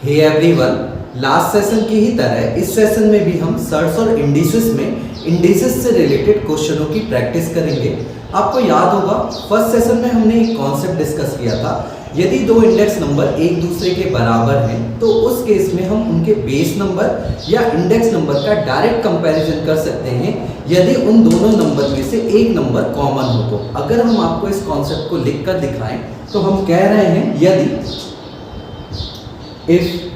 Hey everyone, last session की ही तरह इस सेशन में भी हम सर्च और इंडिसेस से रिलेटेड क्वेश्चनों की प्रैक्टिस करेंगे। आपको याद होगा फर्स्ट सेशन में हमने एक कॉन्सेप्ट डिस्कस किया था, यदि दो इंडेक्स नंबर एक दूसरे के बराबर हैं तो उस केस में हम उनके बेस नंबर या इंडेक्स नंबर का डायरेक्ट कंपैरिजन कर सकते हैं यदि उन दोनों नंबर में से एक नंबर कॉमन हो तो। अगर हम आपको इस कॉन्सेप्ट को लिखकर दिखाएं तो हम कह रहे हैं यदि if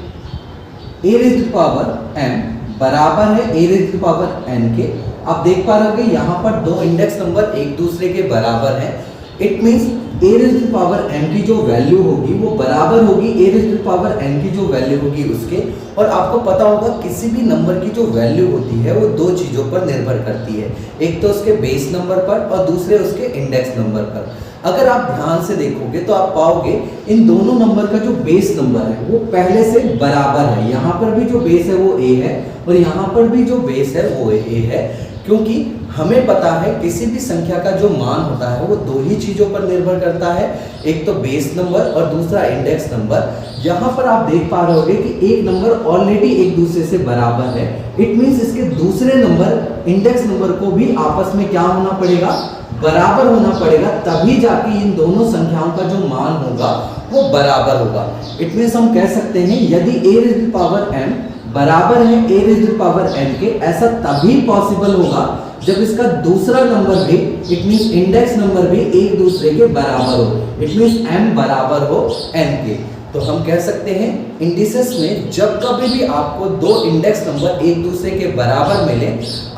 a raised to power m बराबर है a raised to power n के। आप देख पा रहे होंगे यहाँ पर दो इंडेक्स नंबर एक दूसरे के बराबर हैं। It means a raised to power m की जो वैल्यू होगी वो बराबर होगी a raised to power n की जो वैल्यू होगी उसके। और आपको पता होगा किसी भी नंबर की जो वैल्यू होती है वो दो चीज़ों पर निर्भर करती है, एक तो उसके बेस नंबर पर और दूसरे उसके इंडेक्स नंबर पर। अगर आप ध्यान से देखोगे तो आप पाओगे इन दोनों नंबर का जो बेस नंबर है वो पहले से बराबर है। यहाँ पर भी जो बेस है वो a है और यहाँ पर भी जो बेस है वो a है, क्योंकि हमें पता है किसी भी संख्या का जो मान होता है वो दो ही चीज़ों पर निर्भर करता है, एक तो बेस नंबर और दूसरा इंडेक्स नंबर। यहाँ पर आप देख पा रहे होगे कि एक नंबर ऑलरेडी एक दूसरे से बराबर है। इट मीन्स इसके दूसरे नंबर इंडेक्स नंबर को भी आपस में क्या होना पड़ेगा, बराबर होना पड़ेगा, तभी जाके इन दोनों संख्याओं का जो मान होगा वो बराबर होगा। इट मीन्स हम कह सकते हैं यदि a raised to power m बराबर है a raised to power n के, ऐसा तभी पॉसिबल होगा जब इसका दूसरा नंबर भी, इट मीन्स इंडेक्स नंबर भी एक दूसरे के बराबर हो। इट मीन्स m बराबर हो n के। तो हम कह सकते हैं इंडिसेस में जब कभी भी आपको दो इंडेक्स नंबर एक दूसरे के बराबर मिले,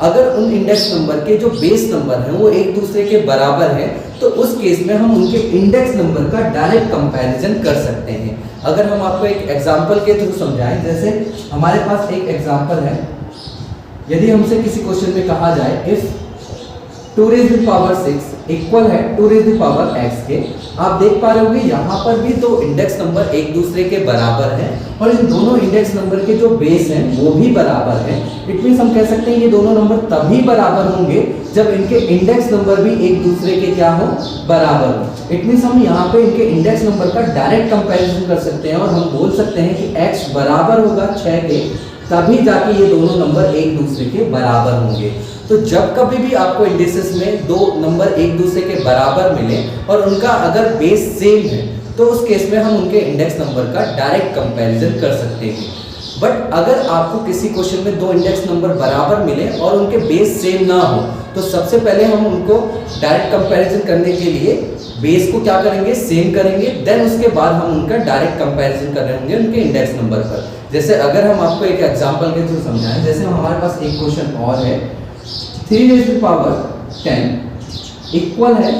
अगर उन इंडेक्स नंबर के जो बेस नंबर हैं वो एक दूसरे के बराबर हैं तो उस केस में हम उनके इंडेक्स नंबर का डायरेक्ट कंपैरिजन कर सकते हैं। अगर हम आपको एक एग्जांपल के थ्रू समझाएं, जैसे हमारे पास एक एग्जांपल है, यदि हमसे किसी क्वेश्चन में कहा जाए if 2 raised to power 6 equal है 2 raised to power x के, आप देख पा रहे होंगे यहाँ पर भी दो इंडेक्स नंबर एक दूसरे के बराबर हैं और इन दोनों इंडेक्स नंबर के जो बेस हैं वो भी बराबर हैं। इट मीन्स हम कह सकते हैं ये दोनों नंबर तभी बराबर होंगे जब इनके इंडेक्स नंबर भी एक दूसरे के क्या हो, बराबर हो। इट मीन्स हम यहाँ पे इनके इंडेक्स नंबर का डायरेक्ट कंपैरिजन कर सकते हैं और हम बोल सकते हैं कि x बराबर होगा 6 के, तभी जाके ये दोनों नंबर एक दूसरे के बराबर होंगे। तो जब कभी भी आपको इंडिसेस में दो नंबर एक दूसरे के बराबर मिले और उनका अगर बेस सेम है तो उस केस में हम उनके इंडेक्स नंबर का डायरेक्ट कंपैरिजन कर सकते हैं। बट अगर आपको किसी क्वेश्चन में दो इंडेक्स नंबर बराबर मिले और उनके बेस सेम ना हो तो सबसे पहले हम उनको डायरेक्ट कंपैरिजन करने के लिए बेस को क्या करेंगे, सेम करेंगे, देन उसके बाद हम उनका डायरेक्ट कंपैरिजन कर रहे होंगे उनके इंडेक्स नंबर पर। जैसे अगर हम आपको एक एग्जांपल के थ्रू समझाएं, जैसे हमारे पास एक क्वेश्चन और है 3 raised to power 10 इक्वल है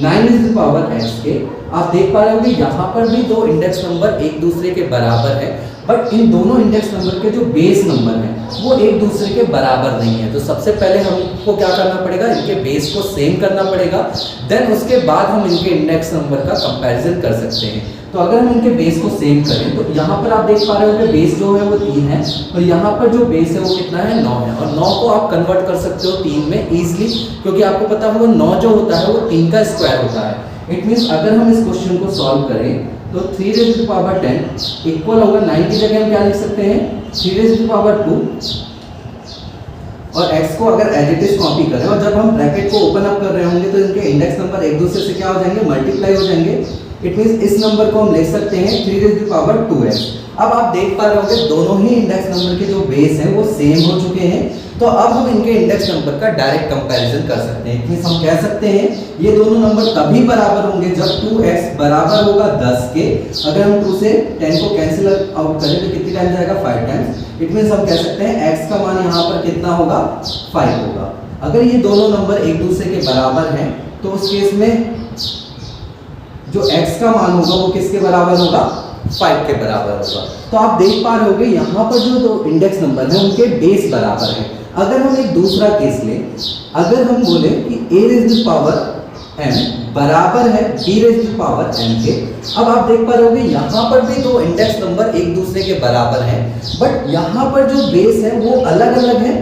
9 raised to power x के। आप देख पा रहे होंगे यहाँ पर भी दो इंडेक्स नंबर एक दूसरे के बराबर है, बट इन दोनों इंडेक्स नंबर के जो बेस नंबर हैं वो एक दूसरे के बराबर नहीं है। तो सबसे पहले हमको क्या करना पड़ेगा, इनके बेस को सेम करना पड़ेगा, देन उसके बाद हम इनके इंडेक्स नंबर का कंपैरिजन कर सकते हैं। तो अगर हम इनके बेस को सेम करें तो यहाँ पर आप देख पा रहे होंगे बेस जो है वो 3 है और यहाँ पर जो बेस है वो कितना है, 9 है। और 9 को आप कन्वर्ट कर सकते हो 3 में इजीली, क्योंकि आपको पता होगा 9 जो होता है वो 3 का स्क्वायर होता है। इट मीन्स अगर हम इस क्वेश्चन को सॉल्व करें तो 3 raised to power 10 इक्वल होगा 9 की जगह हम क्या लिख सकते हैं 3 raised to power 2 और x को अगर एज इट इज कॉपी करें और जब हम ब्रैकेट को ओपन अप कर रहे होंगे तो इनके इंडेक्स नंबर एक दूसरे से क्या हो जाएंगे, मल्टीप्लाई हो जाएंगे। इट मीन्स इस नंबर को हम लिख सकते हैं 3 raised to power 2x। अब आप देख पा रहे होंगे दोनों ही इंडेक्स नंबर के जो बेस हैं वो सेम हो चुके हैं, तो अब हम इनके इंडेक्स नंबर का डायरेक्ट कंपैरिजन कर सकते हैं। मींस हम कह सकते हैं ये दोनों नंबर तभी बराबर होंगे जब 2x बराबर होगा 10 के। अगर हम 2 से 10 को कैंसिल आउट करें तो कितनी टाइम जाएगा, 5 टाइम्स। इट मीन्स हम कह सकते हैं x का मान यहाँ पर कितना होगा, 5 होगा। अगर ये दोनों नंबर एक दूसरे के बराबर हैं तो उस केस में जो x का मान होगा वो किसके बराबर होगा, 5 के बराबर होगा। तो आप देख पा रहे होंगे यहाँ पर जो दो इंडेक्स नंबर हैं उनके बेस बराबर हैं। अगर हम एक दूसरा केस लें, अगर हम बोले कि a raised to power m बराबर है b raised to power m के, अब आप देख पा रहे होंगे यहाँ पर भी दो इंडेक्स नंबर एक दूसरे के बराबर हैं, बट यहाँ पर जो बेस है वो अलग अलग है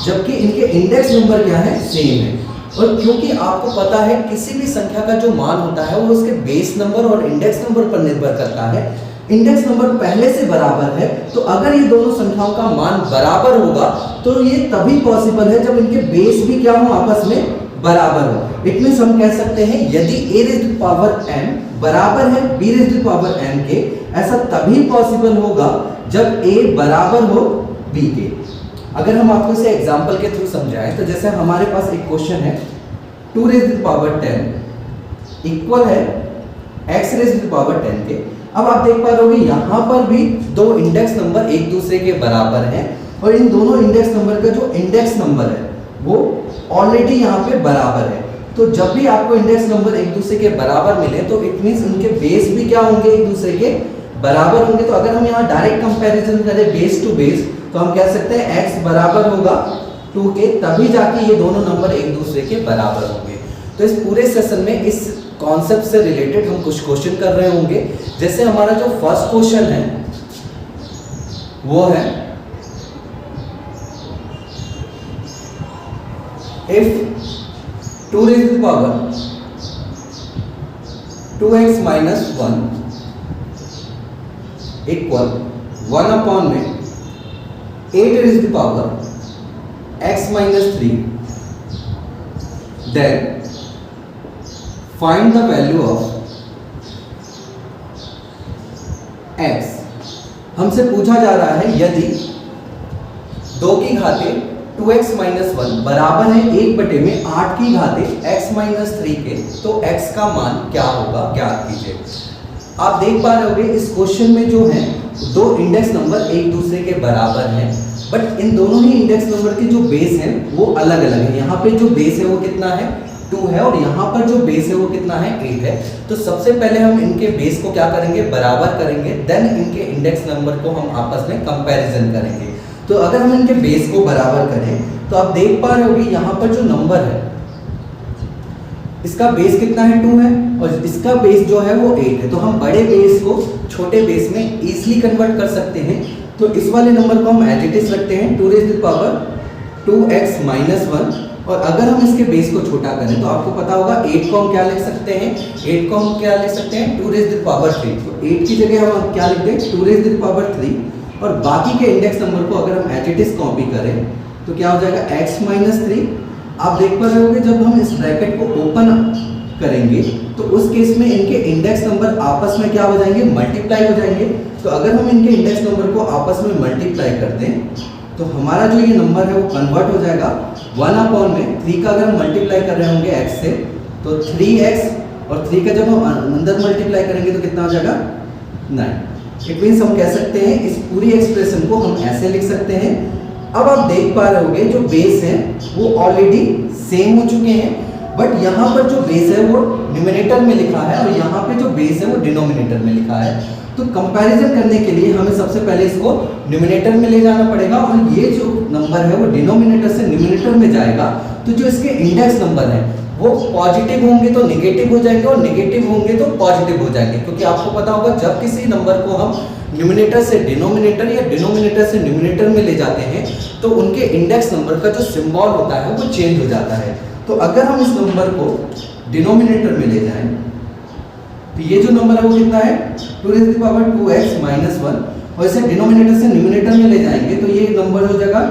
जबकि इनके इंडेक्स नंबर क्या है, सेम है। और क्योंकि आपको पता है किसी भी संख्या का जो मान होता है वो उसके बेस नंबर और इंडेक्स नंबर पर निर्भर करता है, इंडेक्स नंबर पहले से बराबर है, तो अगर ये दोनों संख्याओं का मान बराबर होगा तो ये तभी पॉसिबल है जब इनके बेस भी क्या हो, आपस में बराबर हो। इट मींस हम कह सकते हैं यदि a raise to power m बराबर है b raise to power n के, ऐसा तभी पॉसिबल होगा जब a बराबर हो b के। अगर हम आपको इसे एग्जांपल के थ्रू समझाएं तो जैसे हमारे पास एक क्वेश्चन है 2 रेज़ टू पावर 10 इक्वल है x रेज़ टू पावर 10 के। अब आप देख पा रहे होगे यहाँ पर भी दो इंडेक्स नंबर एक दूसरे के बराबर हैं और इन दोनों इंडेक्स नंबर का जो इंडेक्स नंबर है वो ऑलरेडी यहाँ पे बराबर है। तो जब भी आपको इंडेक्स नंबर एक दूसरे के बराबर मिले तो इट मींस उनके बेस भी क्या होंगे, एक दूसरे के बराबर होंगे। तो अगर हम यहाँ डायरेक्ट कंपैरिजन करें बेस टू बेस तो हम कह सकते हैं x बराबर होगा 2 के, तभी जाके ये दोनों नंबर एक दूसरे के बराबर होंगे। तो इस पूरे सेशन में इस कॉन्सेप्ट से रिलेटेड हम कुछ क्वेश्चन कर रहे होंगे। जैसे हमारा जो फर्स्ट क्वेश्चन है वो है if 2 raised to the power 2x minus 1 equal 1 upon में 8 raised to the power x minus 3, then find the value of x। हमसे पूछा जा रहा है यदि 2 की घाते 2x माइनस 1 बराबर है 1 बटे में 8 की घाते x माइनस 3 के, तो x का मान क्या होगा ज्ञात कीजिए। आप देख पा रहे होंगे इस क्वेश्चन में जो है दो इंडेक्स नंबर एक दूसरे के बराबर हैं, बट इन दोनों ही इंडेक्स नंबर के जो बेस हैं वो अलग अलग है। यहाँ पे जो बेस है वो कितना है 2 है और यहाँ पर जो बेस है वो कितना है 8 है। तो सबसे पहले हम इनके बेस को क्या करेंगे, बराबर करेंगे, देन इनके इंडेक्स नंबर को हम आपस में कंपैरिजन करेंगे। तो अगर हम इनके बेस को बराबर करें तो आप देख पा रहे होंगे यहाँ पर जो नंबर है इसका बेस कितना है 2 है और इसका बेस जो है वो 8 है। तो हम बड़े बेस को छोटे बेस में इजीली कन्वर्ट कर सकते हैं। तो इस वाले नंबर को हम एज इट इज रखते हैं 2 raise to the power 2x minus 1, और अगर हम इसके बेस को छोटा करें तो आपको पता होगा 8 को हम क्या लिख सकते हैं, 8 को हम क्या लिख सकते हैं 2 रेज़ टू द पावर 3। तो 8 की जगह हम क्या लिखते हैं 2 रेज़ टू द पावर 3, और बाकी के इंडेक्स नंबर को अगर हम एज इट इज कॉपी करें तो क्या हो जाएगा x माइनस 3। आप देख पा रहे होंगे जब हम इस ब्रैकेट को ओपन करेंगे तो उस केस में इनके इंडेक्स नंबर आपस में क्या हो जाएंगे, मल्टीप्लाई हो जाएंगे। तो अगर हम इनके इंडेक्स नंबर को आपस में मल्टीप्लाई कर दें तो हमारा जो ये नंबर है वो कन्वर्ट हो जाएगा 1 अपॉन में 3 का अगर हम मल्टीप्लाई कर रहे होंगे x से तो 3x, और 3 का जब हम अंदर मल्टीप्लाई करेंगे तो कितना हो जाएगा 9। इट मीन्स हम कह सकते हैं इस पूरी एक्सप्रेशन को हम ऐसे लिख सकते हैं। अब आप देख पा रहे होंगे जो बेस है वो ऑलरेडी सेम हो चुके हैं, बट यहाँ पर जो बेस है वो न्यूमरेटर में लिखा है और यहाँ पे जो बेस है वो डिनोमिनेटर में लिखा है। तो कंपैरिजन करने के लिए हमें सबसे पहले इसको न्यूमरेटर में ले जाना पड़ेगा, और ये जो नंबर है वो डिनोमिनेटर से न्यूमरेटर में जाएगा। तो जो इसके इंडेक्स नंबर है वो पॉजिटिव होंगे तो नेगेटिव हो जाएंगे और नेगेटिव होंगे तो पॉजिटिव हो जाएंगे, क्योंकि आपको पता होगा जब किसी नंबर को हम न्यूमरेटर से डिनोमिनेटर या डिनोमिनेटर से न्यूमरेटर में ले जाते हैं तो उनके इंडेक्स नंबर का जो सिंबल होता है वो चेंज हो जाता है। तो अगर हम इस नंबर को डिनोमिनेटर में ले जाएं तो ये जो नंबर है वो कितना है 2 raise to the power 2x minus 1, और इसे डिनोमिनेटर से न्यूमरेटर में ले जाएंगे तो ये नंबर हो जाएगा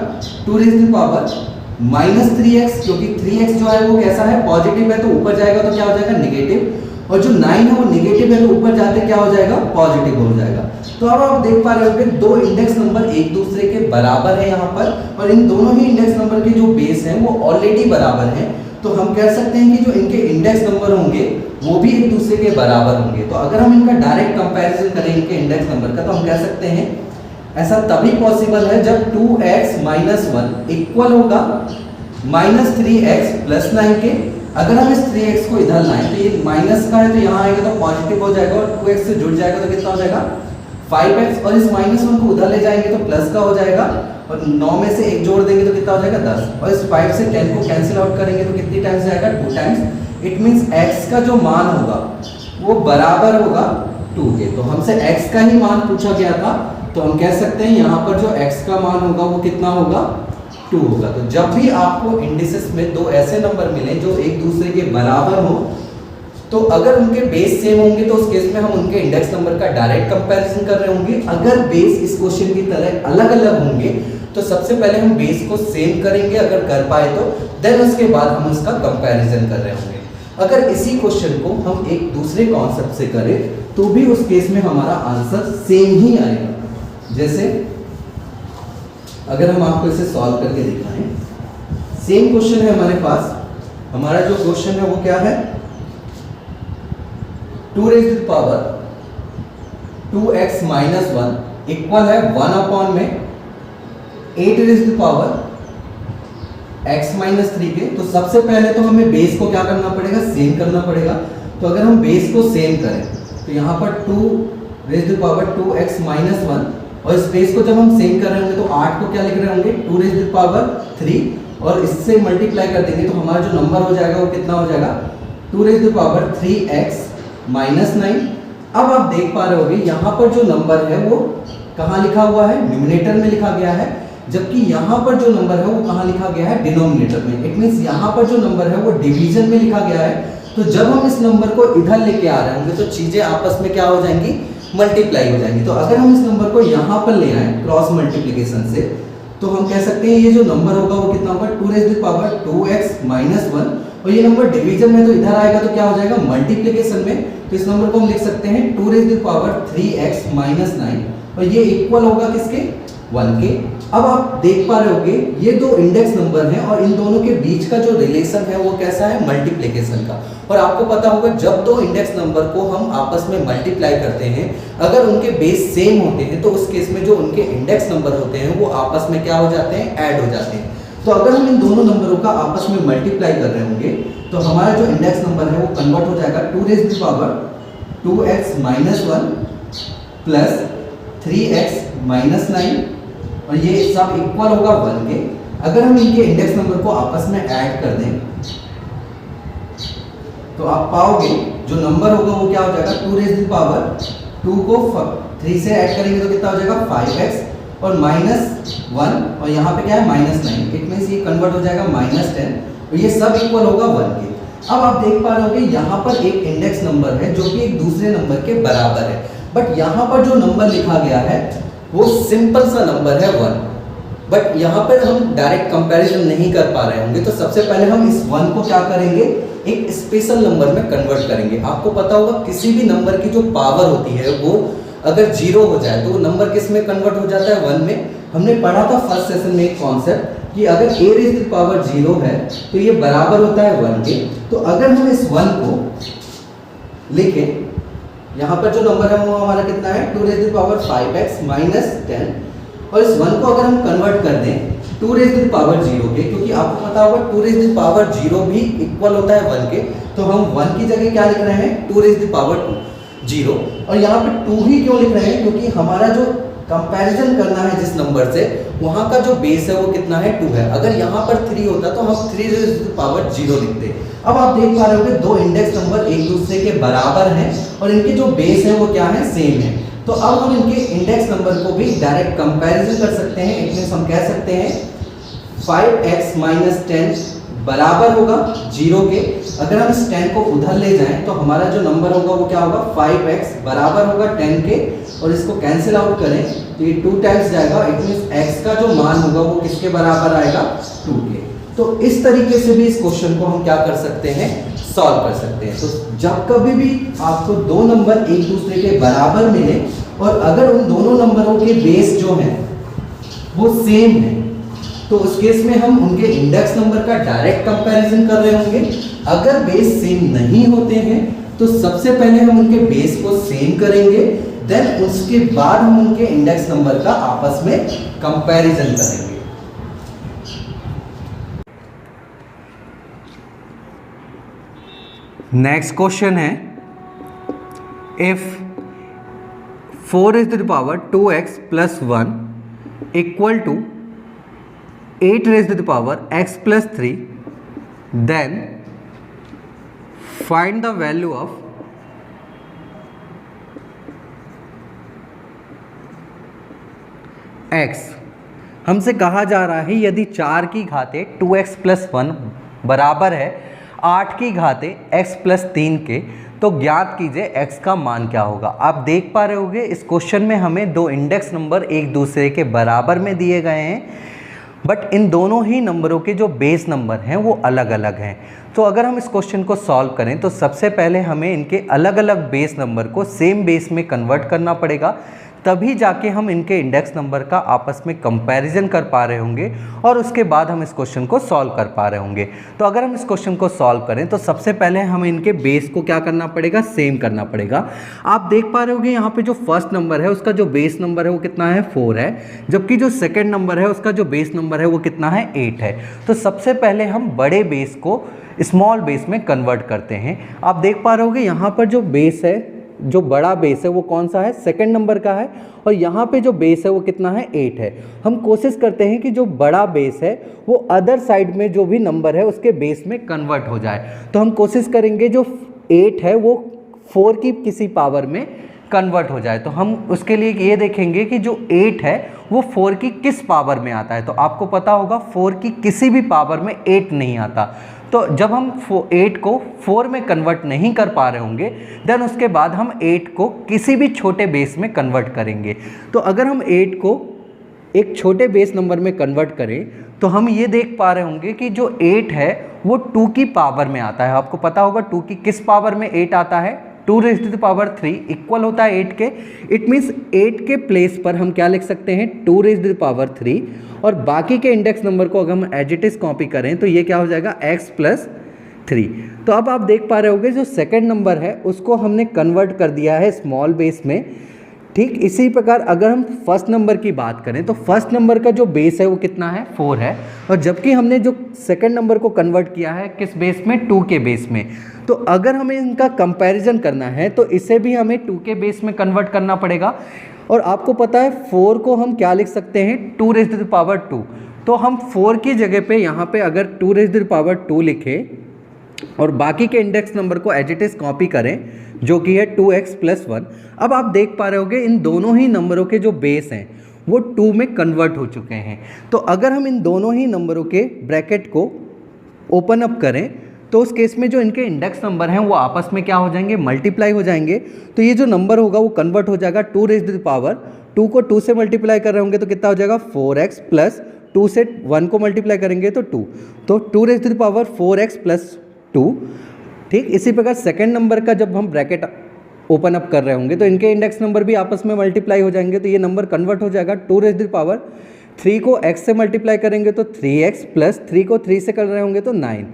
2 raise to the power minus 3x, क्योंकि 3x जो है वो कैसा है, पॉजिटिव है, तो ऊपर जाएगा तो क्या हो जाएगा नेगेटिव, और जो 9 है वो नेगेटिव है तो ऊपर जाते क्या हो जाएगा, पॉजिटिव हो जाएगा। तो अब आप देख पा रहे हो कि दो इंडेक्स नंबर एक दूसरे के बराबर है यहाँ पर, और इन दोनों ही इंडेक्स नंबर के जो बेस हैं वो ऑलरेडी बराबर हैं। तो हम कह सकते हैं कि जो इनके इंडेक्स नंबर होंगे वो भी एक दूसरे के बराबर होंगे। तो अगर हम इनका डायरेक्ट कंपैरिजन करें इनके इंडेक्स नंबर का तो हम कह सकते हैं ऐसा तभी पॉसिबल है जब 2x माइनस 1 इक्वल होगा माइनस 3x प्लस 9 के। अगर हम इस 3x को इधर लाएं तो ये माइनस का है तो यहाँ आएगा तो पॉजिटिव हो जाएगा, और 2x से जुड़ जाएगा तो कितना हो जाएगा 5x, और इस माइनस 1 को उधर ले जाएंगे तो प्लस का हो जाएगा, और 9 में से 1 जोड़ देंगे तो कितना हो जाएगा 10, और इस 5 से 10 को कैंसिल आउट करेंगे तो कितनी टाइम्स जाएगा 2 टाइम्स। इट मींस x का जो मान होगा वो बराबर होगा 2 के। तो हमसे x का ही मान पूछा गया था, तो हम कह सकते हैं यहाँ पर जो x का मान होगा वो कितना होगा 2 होगा। तो जब भी आपको इंडिसेस में दो ऐसे नंबर मिले जो एक दूसरे के बराबर हो तो अगर उनके बेस सेम होंगे तो उस केस में हम उनके इंडेक्स नंबर का डायरेक्ट कंपैरिजन कर रहे होंगे। अगर बेस इस क्वेश्चन की तरह अलग अलग होंगे तो सबसे पहले हम बेस को सेम करेंगे, अगर कर पाए तो देन उसके बाद हम उसका कंपैरिजन कर रहे होंगे। अगर इसी क्वेश्चन को हम एक दूसरे कॉन्सेप्ट से करें तो भी उस केस में हमारा आंसर सेम ही आएगा। जैसे अगर हम आपको इसे सॉल्व करके दिखाएं, सेम क्वेश्चन है हमारे पास। हमारा जो क्वेश्चन है वो क्या है, 2 raised to the power 2x minus 1 equal है 1 अपॉन में 8 raised to the power x minus 3 के। तो सबसे पहले तो हमें बेस को क्या करना पड़ेगा, सेम करना पड़ेगा। तो अगर हम बेस को सेम करें तो यहाँ पर 2 raised to the power 2x minus 1 और इस बेस को जब हम सेम कर रहे होंगे तो 8 को क्या लिख रहे होंगे 2 raised to the power 3 और इससे मल्टीप्लाई कर देंगे तो हमारा जो नंबर हो जाएगा वो कितना हो जाएगा 2 raised to the power 3x minus 9। अब आप देख पा रहे होगे यहाँ पर जो नंबर है वो कहाँ लिखा हुआ है, न्यूमरेटर में लिखा गया है, जबकि यहाँ पर जो नंबर है वो कहाँ लिखा गया है, डिनोमिनेटर में। इट मींस यहाँ पर जो नंबर है वो डिवीजन में लिखा गया है। तो जब हम इस नंबर को इधर लेके आ रहे होंगे तो चीजें आपस में क्या हो जाएंगी, मल्टीप्लाई हो जाएंगी। तो अगर हम इस नंबर को यहाँ पर ले आए क्रॉस मल्टीप्लीकेशन से तो हम कह सकते हैं ये जो नंबर होगा वो कितना होगा 2 raised to the power 2x minus 1 और ये नंबर डिवीजन में तो इधर आएगा तो क्या हो जाएगा मल्टीप्लिकेशन में। तो इस नंबर को हम लिख सकते हैं 2 raised to the power 3x minus 9 और ये इक्वल होगा किसके, 1 के। अब आप देख पा रहे होगे ये दो इंडेक्स नंबर हैं और इन दोनों के बीच का जो रिलेशन है वो कैसा है, मल्टीप्लिकेशन का। और आपको पता होगा जब दो इंडेक्स नंबर को हम आपस में मल्टीप्लाई करते हैं अगर उनके बेस सेम होते हैं तो उस केस में जो उनके इंडेक्स नंबर होते हैं वो आपस में क्या हो जाते हैं, ऐड हो जाते हैं। तो अगर हम इन दोनों नंबरों का आपस में मल्टीप्लाई कर रहे होंगे तो हमारा जो इंडेक्स नंबर है वो कन्वर्ट हो जाएगा 2 raised to the power 2x minus 1 plus 3x minus 9 और ये सब इक्वल होगा 1 के। अगर हम इनके इंडेक्स नंबर को आपस में ऐड कर दें तो आप पाओगे जो नंबर होगा वो क्या हो जाएगा 2 raised to the power 2 को 3 से ऐड करेंगे तो कितना हो जाएगा 5x और माइनस 1 और यहाँ पे क्या है माइनस 9। इट मींस ये कन्वर्ट हो जाएगा माइनस 10 और ये सब इक्वल होगा 1 के। अब आप देख पा रहे होगे यहाँ पर एक इंडेक्स नंबर है जो कि एक दूसरे नंबर के बराबर है, बट यहाँ पर जो नंबर लिखा गया है वो सिंपल सा नंबर है 1, बट यहाँ पर हम डायरेक्ट कंपैरिजन नहीं कर पा रहे होंगे। तो सबसे पहले हम इस 1 को क्या करेंगे, एक स्पेशल नंबर में कन्वर्ट करेंगे। आपको पता होगा किसी भी नंबर की जो पावर होती है वो अगर 0 हो जाए तो वो नंबर किस में कन्वर्ट हो जाता है, 1 में। हमने पढ़ा था फर्स्ट सेशन में एक कॉन्सेप्ट कि अगर a raised to the power 0 है तो ये बराबर होता है 1 के। तो अगर हम इस 1 को लिखें, यहाँ पर जो नंबर है वो हमारा कितना है 2 raised to the power 5x minus 10 और इस 1 को अगर हम कन्वर्ट कर दें 2 raised to the power 0 के, क्योंकि आपको पता होगा 2 raised to the power 0 भी इक्वल होता है 1 के। तो हम 1 की जगह क्या लिख रहे हैं 2 raised to the power 0 और यहाँ पे 2 ही क्यों लिख रहे हैं, क्योंकि हमारा जो कंपैरिजन करना है जिस नंबर से वहाँ का जो बेस है वो कितना है 2 है। अगर यहाँ पर 3 होता तो हम 3 raised to the power 0 लिखते। अब आप देख पा रहे होंगे दो इंडेक्स नंबर एक दूसरे के बराबर हैं और इनके जो बेस है वो क्या है, सेम है। तो अब हम इनके इंडेक्स नंबर को भी डायरेक्ट कंपैरिजन कर सकते हैं। इट मींस हम कह सकते हैं 5x minus 10 बराबर होगा 0 के। अगर हम इस 10 को उधर ले जाएं तो हमारा जो नंबर होगा वो क्या होगा 5x बराबर होगा 10 के और इसको कैंसिल आउट करें तो ये 2 टाइम्स जाएगा। इट मींस x का जो मान होगा वो किसके बराबर आएगा 2 के। तो इस तरीके से भी इस क्वेश्चन को हम क्या कर सकते हैं, सॉल्व कर सकते हैं। तो जब कभी भी आपको दो नंबर एक दूसरे के बराबर मिले और अगर उन दोनों नंबरों के बेस जो हैं वो सेम है तो उस केस में हम उनके इंडेक्स नंबर का डायरेक्ट कंपैरिजन कर रहे होंगे। अगर बेस सेम नहीं होते हैं तो सबसे पहले हम उनके बेस को सेम करेंगे, देन उसके बाद हम उनके इंडेक्स नंबर का आपस में कंपैरिजन करेंगे। नेक्स्ट क्वेश्चन है, if 4 raised to the power 2x plus 1 equal to 8 raised to the power x plus 3, then find the value of x। हमसे कहा जा रहा है यदि 4 की घाते 2x plus 1 बराबर है 8 की घाते x प्लस 3 के, तो ज्ञात कीजिए x का मान क्या होगा। आप देख पा रहे होंगे इस क्वेश्चन में हमें दो इंडेक्स नंबर एक दूसरे के बराबर में दिए गए हैं, बट इन दोनों ही नंबरों के जो बेस नंबर हैं वो अलग अलग हैं। तो अगर हम इस क्वेश्चन को सॉल्व करें तो सबसे पहले हमें इनके अलग अलग बेस नंबर को सेम बेस में कन्वर्ट करना पड़ेगा, तभी जाके हम इनके इंडेक्स नंबर का आपस में कंपैरिजन कर पा रहे होंगे और उसके बाद हम इस क्वेश्चन को सॉल्व कर पा रहे होंगे। तो अगर हम इस क्वेश्चन को सॉल्व करें तो सबसे पहले हमें इनके बेस को क्या करना पड़ेगा, सेम करना पड़ेगा। आप देख पा रहे होंगे यहाँ पे जो फर्स्ट नंबर है उसका जो बेस नंबर है वो कितना है, 4 है, जबकि जो सेकेंड नंबर है उसका जो बेस नंबर है वो कितना है, 8 है। तो सबसे पहले हम बड़े बेस को स्मॉल बेस में कन्वर्ट करते हैं। आप देख पा रहे होंगे यहाँ पर जो बेस है, जो बड़ा बेस है वो कौन सा है, सेकंड नंबर का है, और यहाँ पे जो बेस है वो कितना है, 8 है। हम कोशिश करते हैं कि जो बड़ा बेस है वो अदर साइड में जो भी नंबर है उसके बेस में कन्वर्ट हो जाए। तो हम कोशिश करेंगे जो 8 है वो 4 की किसी पावर में कन्वर्ट हो जाए। तो हम उसके लिए ये देखेंगे कि जो 8 है वो 4 की किस पावर में आता है। तो आपको पता होगा 4 की किसी भी पावर में 8 नहीं आता। तो जब हम 8 को 4 में कन्वर्ट नहीं कर पा रहे होंगे देन उसके बाद हम 8 को किसी भी छोटे बेस में कन्वर्ट करेंगे। तो अगर हम 8 को एक छोटे बेस नंबर में कन्वर्ट करें तो हम ये देख पा रहे होंगे कि जो 8 है वो 2 की पावर में आता है। आपको पता होगा 2 की किस पावर में 8 आता है, 2 raise to the power 3 equal होता है 8 के। इट मीन्स 8 के प्लेस पर हम क्या लिख सकते हैं, 2 रेज़ टू द पावर 3, और बाकी के इंडेक्स नंबर को अगर हम एज इट इज कॉपी करें तो ये क्या हो जाएगा, x प्लस 3। तो अब आप देख पा रहे होंगे जो सेकेंड नंबर है उसको हमने कन्वर्ट कर दिया है स्मॉल बेस में। ठीक इसी प्रकार अगर हम फर्स्ट नंबर की बात करें तो फर्स्ट नंबर का जो बेस है वो कितना है, 4 है, और जबकि हमने जो सेकंड नंबर को कन्वर्ट किया है किस बेस में, 2 के बेस में। तो अगर हमें इनका कंपैरिजन करना है तो इसे भी हमें 2 के बेस में कन्वर्ट करना पड़ेगा। और आपको पता है 4 को हम क्या लिख सकते हैं, 2 रेज़ टू द पावर 2। तो हम 4 की जगह पे यहाँ पे अगर 2 रेज़ टू द पावर 2 लिखें और बाकी के इंडेक्स नंबर को एज इट इज कॉपी करें जो कि है 2x प्लस 1। अब आप देख पा रहे होंगे इन दोनों ही नंबरों के जो बेस हैं वो 2 में कन्वर्ट हो चुके हैं। तो अगर हम इन दोनों ही नंबरों के ब्रैकेट को ओपन अप करें तो उस केस में जो इनके इंडेक्स नंबर हैं वो आपस में क्या हो जाएंगे, मल्टीप्लाई हो जाएंगे। तो ये जो नंबर होगा वो कन्वर्ट हो जाएगा 2 रेज़ टू द पावर 2 को 2 से मल्टीप्लाई कर रहे होंगे तो कितना हो जाएगा, 4x प्लस 2 से 1 को मल्टीप्लाई करेंगे तो 2, तो 2 raise to the power 4x plus 2। ठीक इसी प्रकार सेकेंड नंबर का जब हम ब्रैकेट ओपन अप कर रहे होंगे तो इनके इंडेक्स नंबर भी आपस में मल्टीप्लाई हो जाएंगे। तो ये नंबर कन्वर्ट हो जाएगा 2 रेज़ टू द पावर 3 को x से मल्टीप्लाई करेंगे तो 3x प्लस 3 को 3 से कर रहे होंगे तो 9।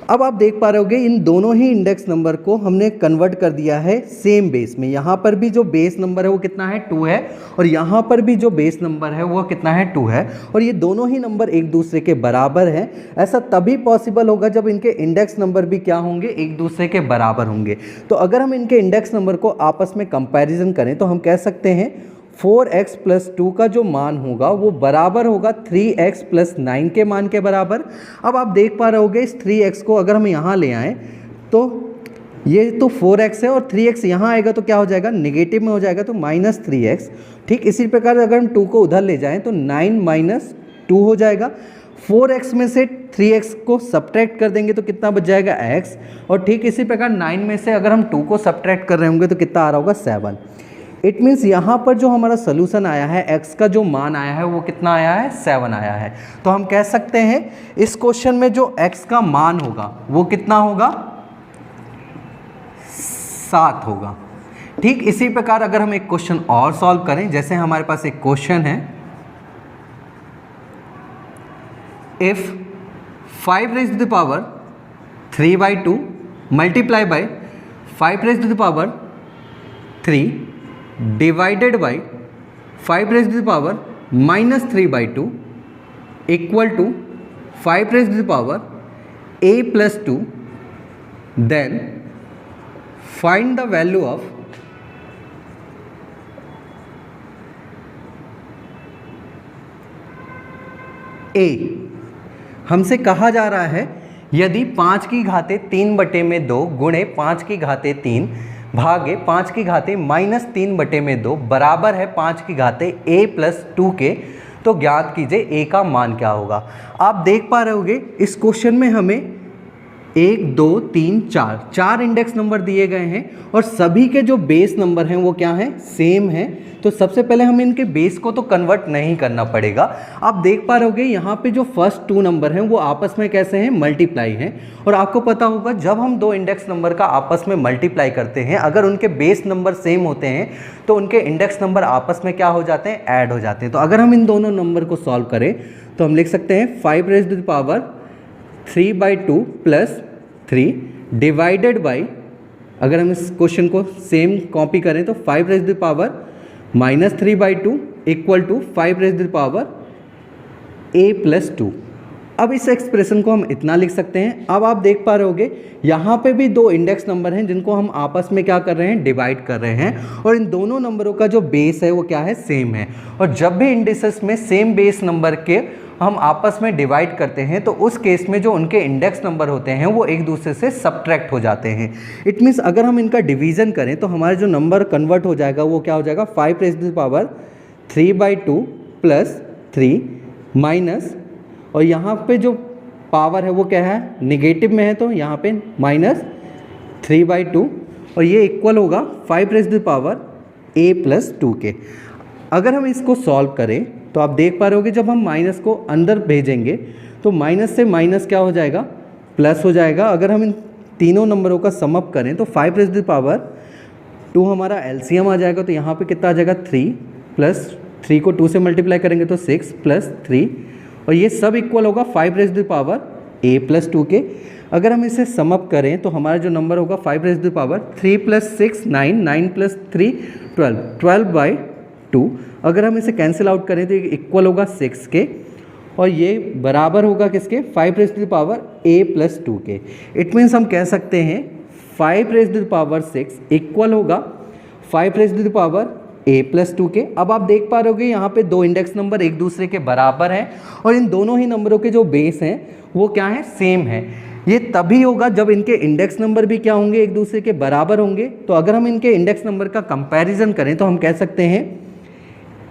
अब आप देख पा रहे होंगे इन दोनों ही इंडेक्स नंबर को हमने कन्वर्ट कर दिया है सेम बेस में। यहाँ पर भी जो बेस नंबर है वो कितना है, 2 है, और यहाँ पर भी जो बेस नंबर है वो कितना है, 2 है, और ये दोनों ही नंबर एक दूसरे के बराबर हैं। ऐसा तभी पॉसिबल होगा जब इनके इंडेक्स नंबर भी क्या होंगे, एक दूसरे के बराबर होंगे। तो अगर हम इनके इंडेक्स नंबर को आपस में कंपेरिजन करें तो हम कह सकते हैं 4x प्लस 2 का जो मान होगा वो बराबर होगा 3x प्लस 9 के मान के बराबर। अब आप देख पा रहे होंगे इस 3x को अगर हम यहाँ ले आएँ तो ये तो 4x है और 3x यहाँ आएगा तो क्या हो जाएगा, नेगेटिव में हो जाएगा तो माइनस 3x। ठीक इसी प्रकार अगर हम 2 को उधर ले जाएं तो 9 माइनस 2 हो जाएगा। 4x में से 3x को सब्ट्रैक्ट कर देंगे तो कितना बच जाएगा, x। और ठीक इसी प्रकार 9 में से अगर हम 2 को सब्ट्रैक्ट कर रहे होंगे तो कितना आ रहा होगा, 7। इट मीन्स यहाँ पर जो हमारा सोल्यूशन आया है, x का जो मान आया है वो कितना आया है, 7 आया है। तो हम कह सकते हैं इस क्वेश्चन में जो x का मान होगा वो कितना होगा, 7 होगा। ठीक इसी प्रकार अगर हम एक क्वेश्चन और सॉल्व करें, जैसे हमारे पास एक क्वेश्चन है, if 5 raise to the power 3/2 multiply by 5 raise to the power 3 divided by 5 raise to the power minus 3/2 equal to 5 raise to the power a plus 2, then find the value of a। हमसे कहा जा रहा है यदि 5 की घाते 3/2 गुणे 5 की घाते 3 भागे 5 की घाते माइनस 3/2 बराबर है 5 की घाते a प्लस 2 के, तो ज्ञात कीजिए a का मान क्या होगा। आप देख पा रहे होंगे इस क्वेश्चन में हमें 1 2 3 4 4 इंडेक्स नंबर दिए गए हैं और सभी के जो बेस नंबर हैं वो क्या हैं, सेम हैं। तो सबसे पहले हमें इनके बेस को तो कन्वर्ट नहीं करना पड़ेगा। आप देख पा रहे होगे यहाँ पे जो फर्स्ट 2 नंबर हैं वो आपस में कैसे हैं, मल्टीप्लाई हैं। और आपको पता होगा जब हम 2 इंडेक्स नंबर का आपस में मल्टीप्लाई करते हैं, अगर उनके बेस नंबर सेम होते हैं तो उनके इंडेक्स नंबर आपस में क्या हो जाते हैं, ऐड हो जाते हैं। तो अगर हम इन दोनों नंबर को सॉल्व करें तो हम लिख सकते हैं 5 raise to the power 3/2 plus 3 divided by, अगर हम इस क्वेश्चन को सेम कॉपी करें तो 5 raise to the power -3/2 equal to 5 raise to the power a+2। अब इस एक्सप्रेशन को हम इतना लिख सकते हैं। अब आप देख पा रहे होगे यहाँ पे भी 2 इंडेक्स नंबर हैं जिनको हम आपस में क्या कर रहे हैं, डिवाइड कर रहे हैं। और इन दोनों नंबरों का जो बेस है वो क्या है, सेम है। और जब भी इंडिसेस में सेम बेस नंबर के हम आपस में डिवाइड करते हैं तो उस केस में जो उनके इंडेक्स नंबर होते हैं वो एक दूसरे से सब्ट्रैक्ट हो जाते हैं। इट मीन्स अगर हम इनका डिवीज़न करें तो हमारा जो नंबर कन्वर्ट हो जाएगा वो क्या हो जाएगा, 5 raise to the power 3/2 plus 3 minus, और यहाँ पे जो पावर है वो क्या है, निगेटिव में है तो यहाँ पे -3/2 और ये इक्वल होगा 5 raise to the power a+2 के। अगर हम इसको सॉल्व करें तो आप देख पा रहे होगे जब हम माइनस को अंदर भेजेंगे तो माइनस से माइनस क्या हो जाएगा, प्लस हो जाएगा। अगर हम इन तीनों नंबरों का सम अप करें तो 5 रेज़ टू द पावर 2 हमारा एलसीएम आ जाएगा। तो यहाँ पे कितना आ जाएगा, 3 प्लस 3 को 2 से मल्टीप्लाई करेंगे तो 6 प्लस 3, और ये सब इक्वल होगा 5 raise to the power a+2 के। अगर हम इसे सम अप करें तो हमारा जो नंबर होगा 5 raise to the power 3 plus 6 9, 9 plus 3 12, 12/2। अगर हम इसे कैंसिल आउट करें तो ये इक्वल होगा 6 के, और ये बराबर होगा किसके, 5 raise to the power a+2 के। इट मीन्स हम कह सकते हैं 5 raise to the power 6 equal होगा 5 raise to the power a+2 के। अब आप देख पा रहे होगे यहाँ पे 2 इंडेक्स नंबर एक दूसरे के बराबर हैं और इन दोनों ही नंबरों के जो बेस हैं वो क्या है, सेम है। ये तभी होगा जब इनके इंडेक्स नंबर भी क्या होंगे, एक दूसरे के बराबर होंगे। तो अगर हम इनके इंडेक्स नंबर का कंपैरिजन करें तो हम कह सकते हैं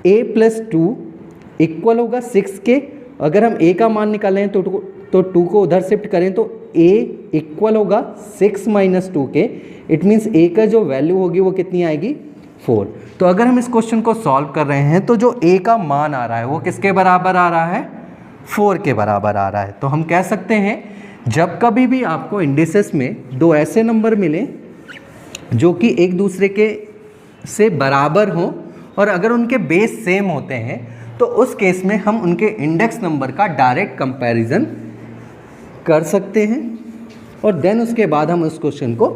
a+2 इक्वल होगा 6 के। अगर हम a का मान निकालें तो 2 को उधर शिफ्ट करें तो a इक्वल होगा 6 - 2 के। इट मीन्स a का जो वैल्यू होगी वो कितनी आएगी, 4। तो अगर हम इस क्वेश्चन को सॉल्व कर रहे हैं तो जो a का मान आ रहा है वो किसके बराबर आ रहा है, 4 के बराबर आ रहा है। तो हम कह सकते हैं जब कभी भी आपको इंडिसेस में 2 ऐसे नंबर मिले जो कि एक दूसरे के से बराबर हों और अगर उनके बेस सेम होते हैं तो उस केस में हम उनके इंडेक्स नंबर का डायरेक्ट कंपैरिजन कर सकते हैं और देन उसके बाद हम उस क्वेश्चन को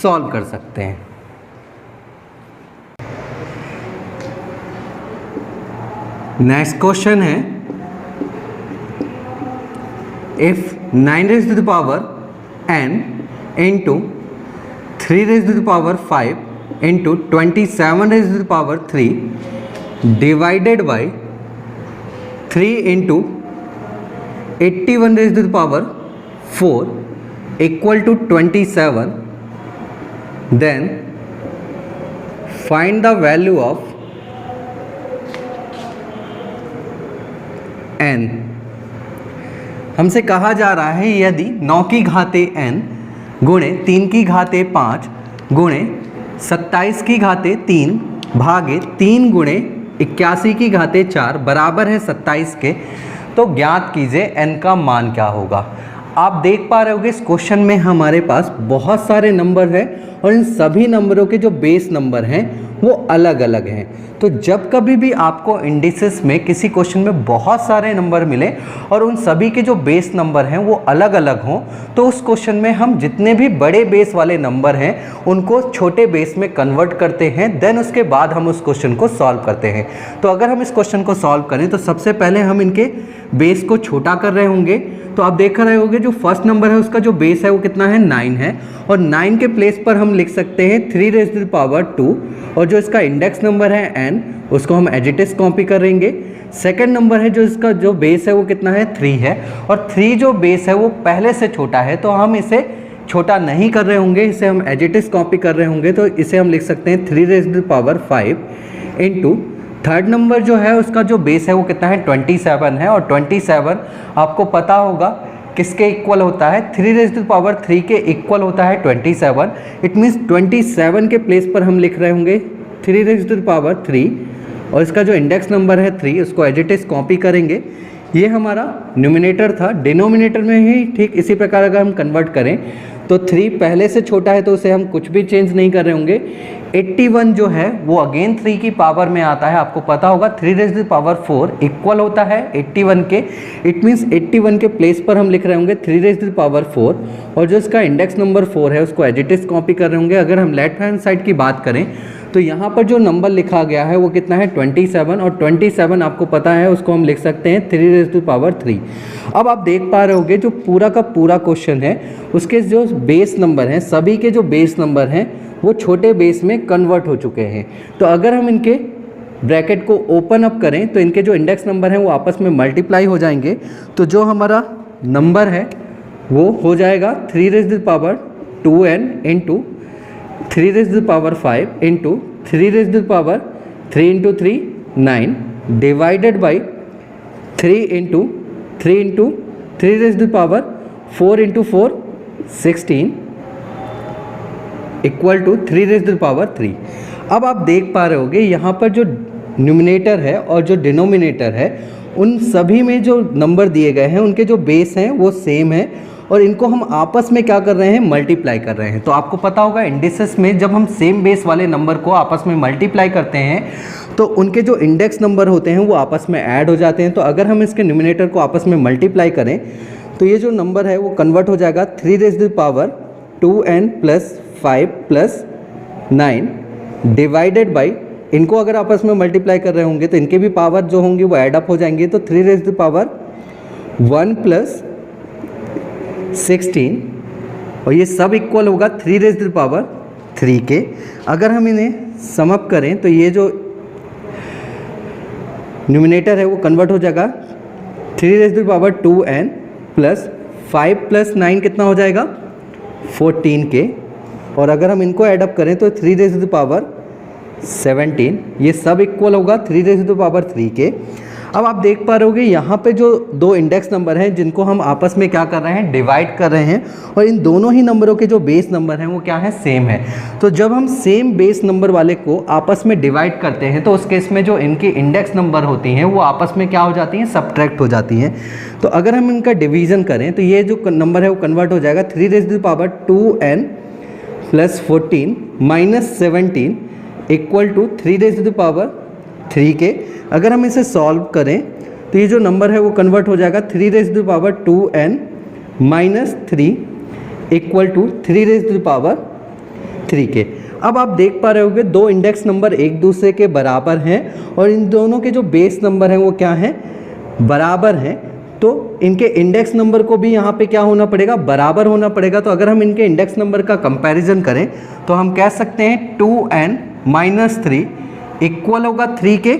सॉल्व कर सकते हैं। नेक्स्ट क्वेश्चन है, if 9 raise to the power n into 3 raise to the power 5 into 27 raise to the power 3 divided by 3 into 81 raise to the power 4 equal to 27, then find the value of n। हमसे कहा जा रहा है यदि 9 की घाते n गुणे 3 की घाते 5 गुणे 27 की घाते 3 भागे 3 गुणे 81 की घाते 4 बराबर है 27 के, तो ज्ञात कीजिए n का मान क्या होगा। आप देख पा रहे होगे इस क्वेश्चन में हमारे पास बहुत सारे नंबर हैं और इन सभी नंबरों के जो बेस नंबर हैं वो अलग अलग हैं। तो जब कभी भी आपको इंडिसेस में किसी क्वेश्चन में बहुत सारे नंबर मिले और उन सभी के जो बेस नंबर हैं वो अलग अलग हों तो उस क्वेश्चन में हम जितने भी बड़े बेस वाले नंबर हैं उनको छोटे बेस में कन्वर्ट करते हैं, देन उसके बाद हम उस क्वेश्चन को सॉल्व करते हैं। तो अगर हम इस क्वेश्चन को सॉल्व करें तो सबसे पहले हम इनके बेस को छोटा कर रहे होंगे। तो आप देख रहे होंगे जो फर्स्ट नंबर है उसका जो बेस है वो कितना है, 9 है, और 9 के प्लेस पर हम लिख सकते हैं 3 रेज़ टू द पावर 2, और जो इसका इंडेक्स नंबर है n उसको हम एज इट इज कॉपी करेंगे। सेकंड नंबर है जो इसका जो बेस है वो कितना है, 3 है, और 3 जो बेस है वो पहले से छोटा है तो हम इसे छोटा नहीं कर रहे होंगे, इसे हम एज इट इज कॉपी कर रहे होंगे। तो इसे हम लिख सकते हैं 3 raise to the power 5 into third number जो है उसका जो बेस है वो कितना है, 27 है, और 27 आपको पता होगा किसके इक्वल होता है, 3 रेज़ टू पावर 3 के इक्वल होता है 27। इट मीन्स 27 के प्लेस पर हम लिख रहे होंगे 3 रेज़ टू पावर 3 और इसका जो इंडेक्स नंबर है 3 उसको एज इट इज कॉपी करेंगे। ये हमारा न्यूमिनेटर था। डिनोमिनेटर में ही ठीक इसी प्रकार अगर हम कन्वर्ट करें तो 3 पहले से छोटा है तो उसे हम कुछ भी चेंज नहीं कर रहे होंगे। 81 जो है वो अगेन 3 की पावर में आता है, आपको पता होगा 3 रेज़ टू पावर 4 इक्वल होता है 81 के। इट मीन्स 81 के प्लेस पर हम लिख रहे होंगे 3 रेज़ टू पावर 4 और जो इसका इंडेक्स नंबर 4 है उसको एज इट इज कॉपी कर रहे होंगे। अगर हम लेफ्ट हैंड साइड की बात करें तो यहाँ पर जो नंबर लिखा गया है वो कितना है 27 और 27 आपको पता है उसको हम लिख सकते हैं 3 रेज़ टू पावर 3। अब आप देख पा रहे होंगे जो पूरा का पूरा क्वेश्चन है उसके जो बेस नंबर हैं, सभी के जो बेस नंबर हैं वो छोटे बेस में कन्वर्ट हो चुके हैं। तो अगर हम इनके ब्रैकेट को ओपन अप करें तो इनके जो इंडेक्स नंबर हैं वो आपस में मल्टीप्लाई हो जाएंगे। तो जो हमारा नंबर है वो हो जाएगा 3 raise to power 2n into 3 raise to power 5 into 3 raise to power 3 into 3 9 divided by 3 into 3 raise to power 4 into 4 16 equal to 3 raise to power 3। अब आप देख पा रहे होंगे यहाँ पर जो न्यूमिनेटर है और जो डिनोमिनेटर है उन सभी में जो नंबर दिए गए हैं उनके जो बेस हैं वो सेम है और इनको हम आपस में क्या कर रहे हैं, मल्टीप्लाई कर रहे हैं। तो आपको पता होगा इंडिसेस में जब हम सेम बेस वाले नंबर को आपस में मल्टीप्लाई करते हैं तो उनके जो इंडेक्स नंबर होते हैं वो आपस में ऐड हो जाते हैं। तो अगर हम इसके न्यूमिनेटर को आपस में मल्टीप्लाई करें तो ये जो नंबर है वो कन्वर्ट हो जाएगा 3 raise to power 2n plus 5 plus 9 divided by, इनको अगर आपस में मल्टीप्लाई कर रहे होंगे तो इनके भी पावर जो होंगे वो ऐड अप हो जाएंगे। तो 3 रेज़ टू पावर 1 प्लस 16 और ये सब इक्वल होगा 3 रेज़ टू पावर 3 के। अगर हम इन्हें सम अप करें तो ये जो न्यूमिनेटर है वो कन्वर्ट हो जाएगा 3 raise to power 2n plus 5 plus 9 कितना हो जाएगा 14 के। और अगर हम इनको ऐड अप करें तो 3 रेज़ टू पावर 17, ये सब इक्वल होगा 3 रेज़ टू पावर 3 के। अब आप देख पा रहे होगे यहाँ पे जो दो इंडेक्स नंबर हैं जिनको हम आपस में क्या कर रहे हैं, डिवाइड कर रहे हैं और इन दोनों ही नंबरों के जो बेस नंबर हैं वो क्या है, सेम है। तो जब हम सेम बेस नंबर वाले को आपस में डिवाइड करते हैं तो उस केस में जो इनकी इंडेक्स नंबर होती हैं वो आपस में क्या हो जाती हैं, सब्ट्रैक्ट हो जाती हैं। तो अगर हम इनका डिवीज़न करें तो ये जो नंबर है वो कन्वर्ट हो जाएगा 3 raise to power 2n plus 14 minus 17 equal to 3 raise to power 3 के। अगर हम इसे सॉल्व करें तो ये जो नंबर है वो कन्वर्ट हो जाएगा 3 raise to power 2n minus 3 equal to 3 raise to power 3 के। अब आप देख पा रहे होंगे दो इंडेक्स नंबर एक दूसरे के बराबर हैं और इन दोनों के जो बेस नंबर हैं वो क्या हैं, बराबर हैं। तो इनके इंडेक्स नंबर को भी यहाँ पे क्या होना पड़ेगा, बराबर होना पड़ेगा। तो अगर हम इनके इंडेक्स नंबर का कंपैरिजन करें तो हम कह सकते हैं 2n माइनस 3 इक्वल होगा 3 के।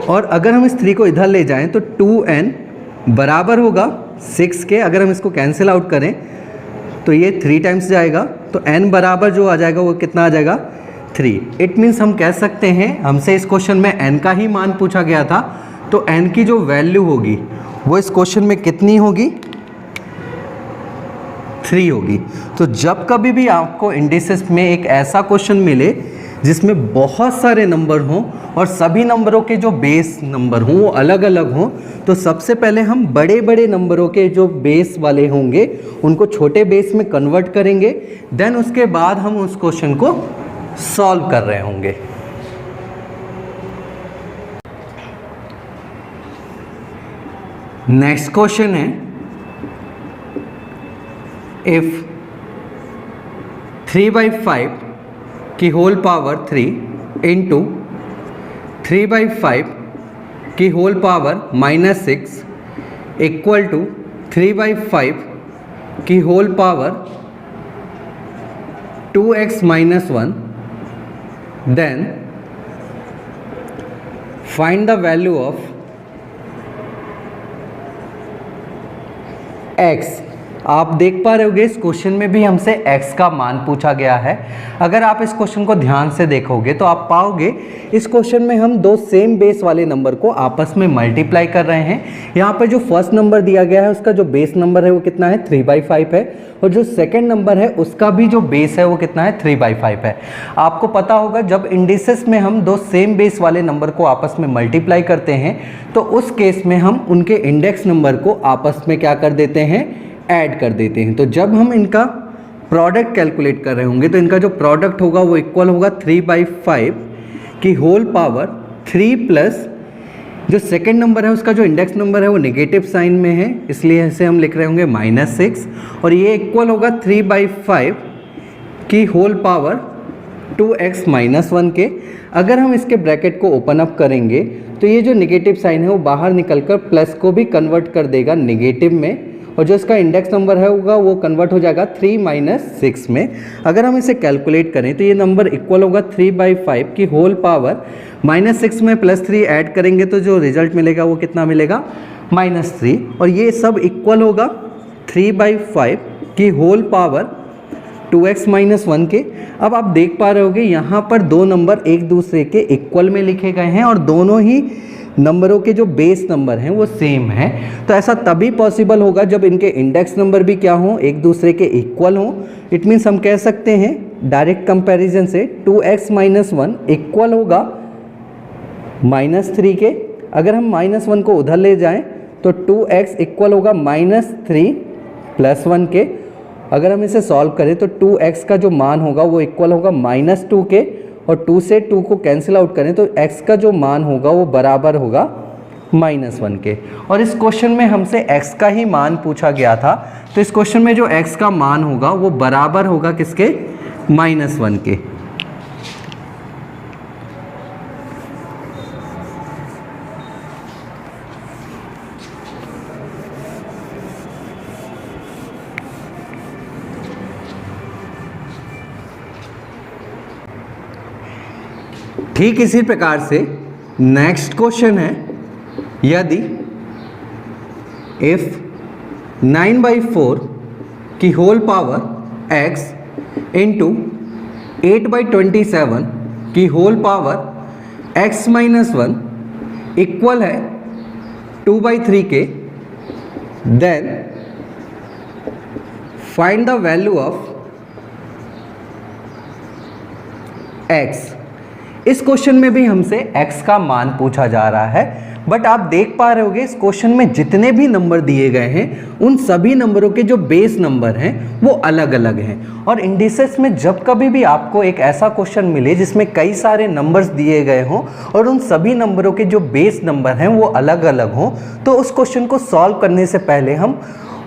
और अगर हम इस 3 को इधर ले जाएं तो 2n बराबर होगा 6 के। अगर हम इसको कैंसिल आउट करें तो ये 3 टाइम्स जाएगा तो n बराबर जो आ जाएगा वो कितना आ जाएगा, 3। इट मीन्स हम कह सकते हैं, हमसे इस क्वेश्चन में n का ही मान पूछा गया था तो n की जो वैल्यू होगी वो इस क्वेश्चन में कितनी होगी, 3 होगी। तो जब कभी भी आपको इंडिसेस में एक ऐसा क्वेश्चन मिले जिसमें बहुत सारे नंबर हों और सभी नंबरों के जो बेस नंबर हों वो अलग अलग हों, तो सबसे पहले हम बड़े बड़े नंबरों के जो बेस वाले होंगे उनको छोटे बेस में कन्वर्ट करेंगे, देन उसके बाद हम उस क्वेश्चन को सॉल्व कर रहे होंगे। नेक्स्ट क्वेश्चन है, इफ 3/5 की होल पावर 3 इंटू 3/5 की होल पावर -6 इक्वल टू 3/5 की whole power 2x - 1, then find the value of x आप देख पा रहे होगे इस क्वेश्चन में भी हमसे x का मान पूछा गया है। अगर आप इस क्वेश्चन को ध्यान से देखोगे तो आप पाओगे इस क्वेश्चन में हम दो सेम बेस वाले नंबर को आपस में मल्टीप्लाई कर रहे हैं। यहाँ पर जो फर्स्ट नंबर दिया गया है उसका जो बेस नंबर है वो कितना है 3/5 है, और जो सेकंड नंबर है उसका भी जो बेस है वो कितना है 3/5 है। आपको पता होगा जब इंडिसेस में हम दो सेम बेस वाले नंबर को आपस में मल्टीप्लाई करते हैं तो उस केस में हम उनके इंडेक्स नंबर को आपस में क्या कर देते हैं, ऐड कर देते हैं। तो जब हम इनका प्रोडक्ट कैलकुलेट कर रहे होंगे तो इनका जो प्रोडक्ट होगा वो इक्वल होगा 3/5 की होल पावर 3 प्लस जो सेकेंड नंबर है उसका जो इंडेक्स नंबर है वो नेगेटिव साइन में है, इसलिए इसे हम लिख रहे होंगे -6, और ये इक्वल होगा 3/5 की होल पावर 2x - 1 के। अगर हम इसके ब्रैकेट को ओपन अप करेंगे तो ये जो नेगेटिव साइन है वो बाहर निकलकर प्लस को भी कन्वर्ट कर देगा नेगेटिव में, और जो इसका इंडेक्स नंबर है होगा वो कन्वर्ट हो जाएगा 3 - 6 में। अगर हम इसे कैलकुलेट करें तो ये नंबर इक्वल होगा 3/5 की होल पावर -6 में +3 ऐड करेंगे तो जो रिजल्ट मिलेगा वो कितना मिलेगा -3, और ये सब इक्वल होगा 3/5 की होल पावर 2x - 1 के। अब आप देख पा रहे होगे यहाँ पर दो नंबर एक दूसरे के इक्वल में लिखे गए हैं और दोनों ही नंबरों के जो बेस नंबर हैं वो सेम हैं। तो ऐसा तभी पॉसिबल होगा जब इनके इंडेक्स नंबर भी क्या हों, एक दूसरे के इक्वल हों। इट मीन्स हम कह सकते हैं डायरेक्ट कंपैरिजन से 2x - 1 इक्वल होगा -3 के। अगर हम -1 को उधर ले जाएं तो 2x इक्वल होगा -3 + 1 के। अगर हम इसे सॉल्व करें तो 2x का जो मान होगा वो इक्वल होगा -2 के, और 2 से 2 को कैंसिल आउट करें तो x का जो मान होगा वो बराबर होगा -1 के। और इस क्वेश्चन में हमसे x का ही मान पूछा गया था, तो इस क्वेश्चन में जो x का मान होगा वो बराबर होगा किसके, -1 के। ठीक इसी प्रकार से नेक्स्ट क्वेश्चन है, यदि इफ 9/4 की होल पावर x इंटू 8/27 की होल पावर x - 1 इक्वल है 2/3 के, then find the value of x। इस क्वेश्चन में भी हमसे x का मान पूछा जा रहा है, बट आप देख पा रहे होगे इस क्वेश्चन में जितने भी नंबर दिए गए हैं उन सभी नंबरों के जो बेस नंबर हैं वो अलग अलग हैं। और इंडिसेस में जब कभी भी आपको एक ऐसा क्वेश्चन मिले जिसमें कई सारे नंबर्स दिए गए हों और उन सभी नंबरों के जो बेस नंबर हैं वो अलग अलग हों, तो उस क्वेश्चन को सॉल्व करने से पहले हम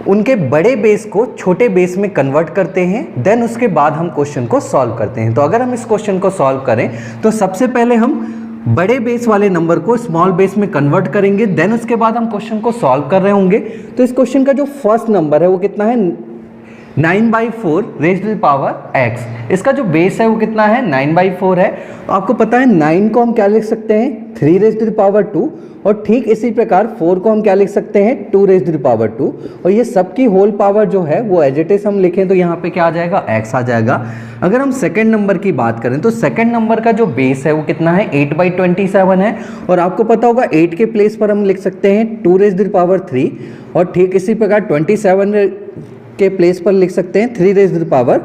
उनके बड़े बेस को छोटे बेस में कन्वर्ट करते हैं, देन उसके बाद हम क्वेश्चन को सॉल्व करते हैं। तो अगर हम इस क्वेश्चन को सॉल्व करें तो सबसे पहले हम बड़े बेस वाले नंबर को स्मॉल बेस में कन्वर्ट करेंगे, देन उसके बाद हम क्वेश्चन को सॉल्व कर रहे होंगे। तो इस क्वेश्चन का जो फर्स्ट नंबर है वो कितना है, 9/4 raised to the power x। इसका जो बेस है वो कितना है, 9/4 है। तो आपको पता है 9 को हम क्या लिख सकते हैं, 3 रेज़्ड टू द पावर 2, और ठीक इसी प्रकार 4 को हम क्या लिख सकते हैं, 2 रेज़्ड टू द पावर 2। और ये सबकी होल पावर जो है वो एज इट इज हम लिखें तो यहाँ पे क्या आ जाएगा, x आ जाएगा। अगर हम सेकेंड नंबर की बात करें तो सेकेंड नंबर का जो बेस है वो कितना है, 8/27 है। और आपको पता होगा 8 के प्लेस पर हम लिख सकते हैं 2 रेज़्ड टू द पावर 3, और ठीक इसी प्रकार 27 के प्लेस पर लिख सकते हैं 3 रेज़्ड टू द पावर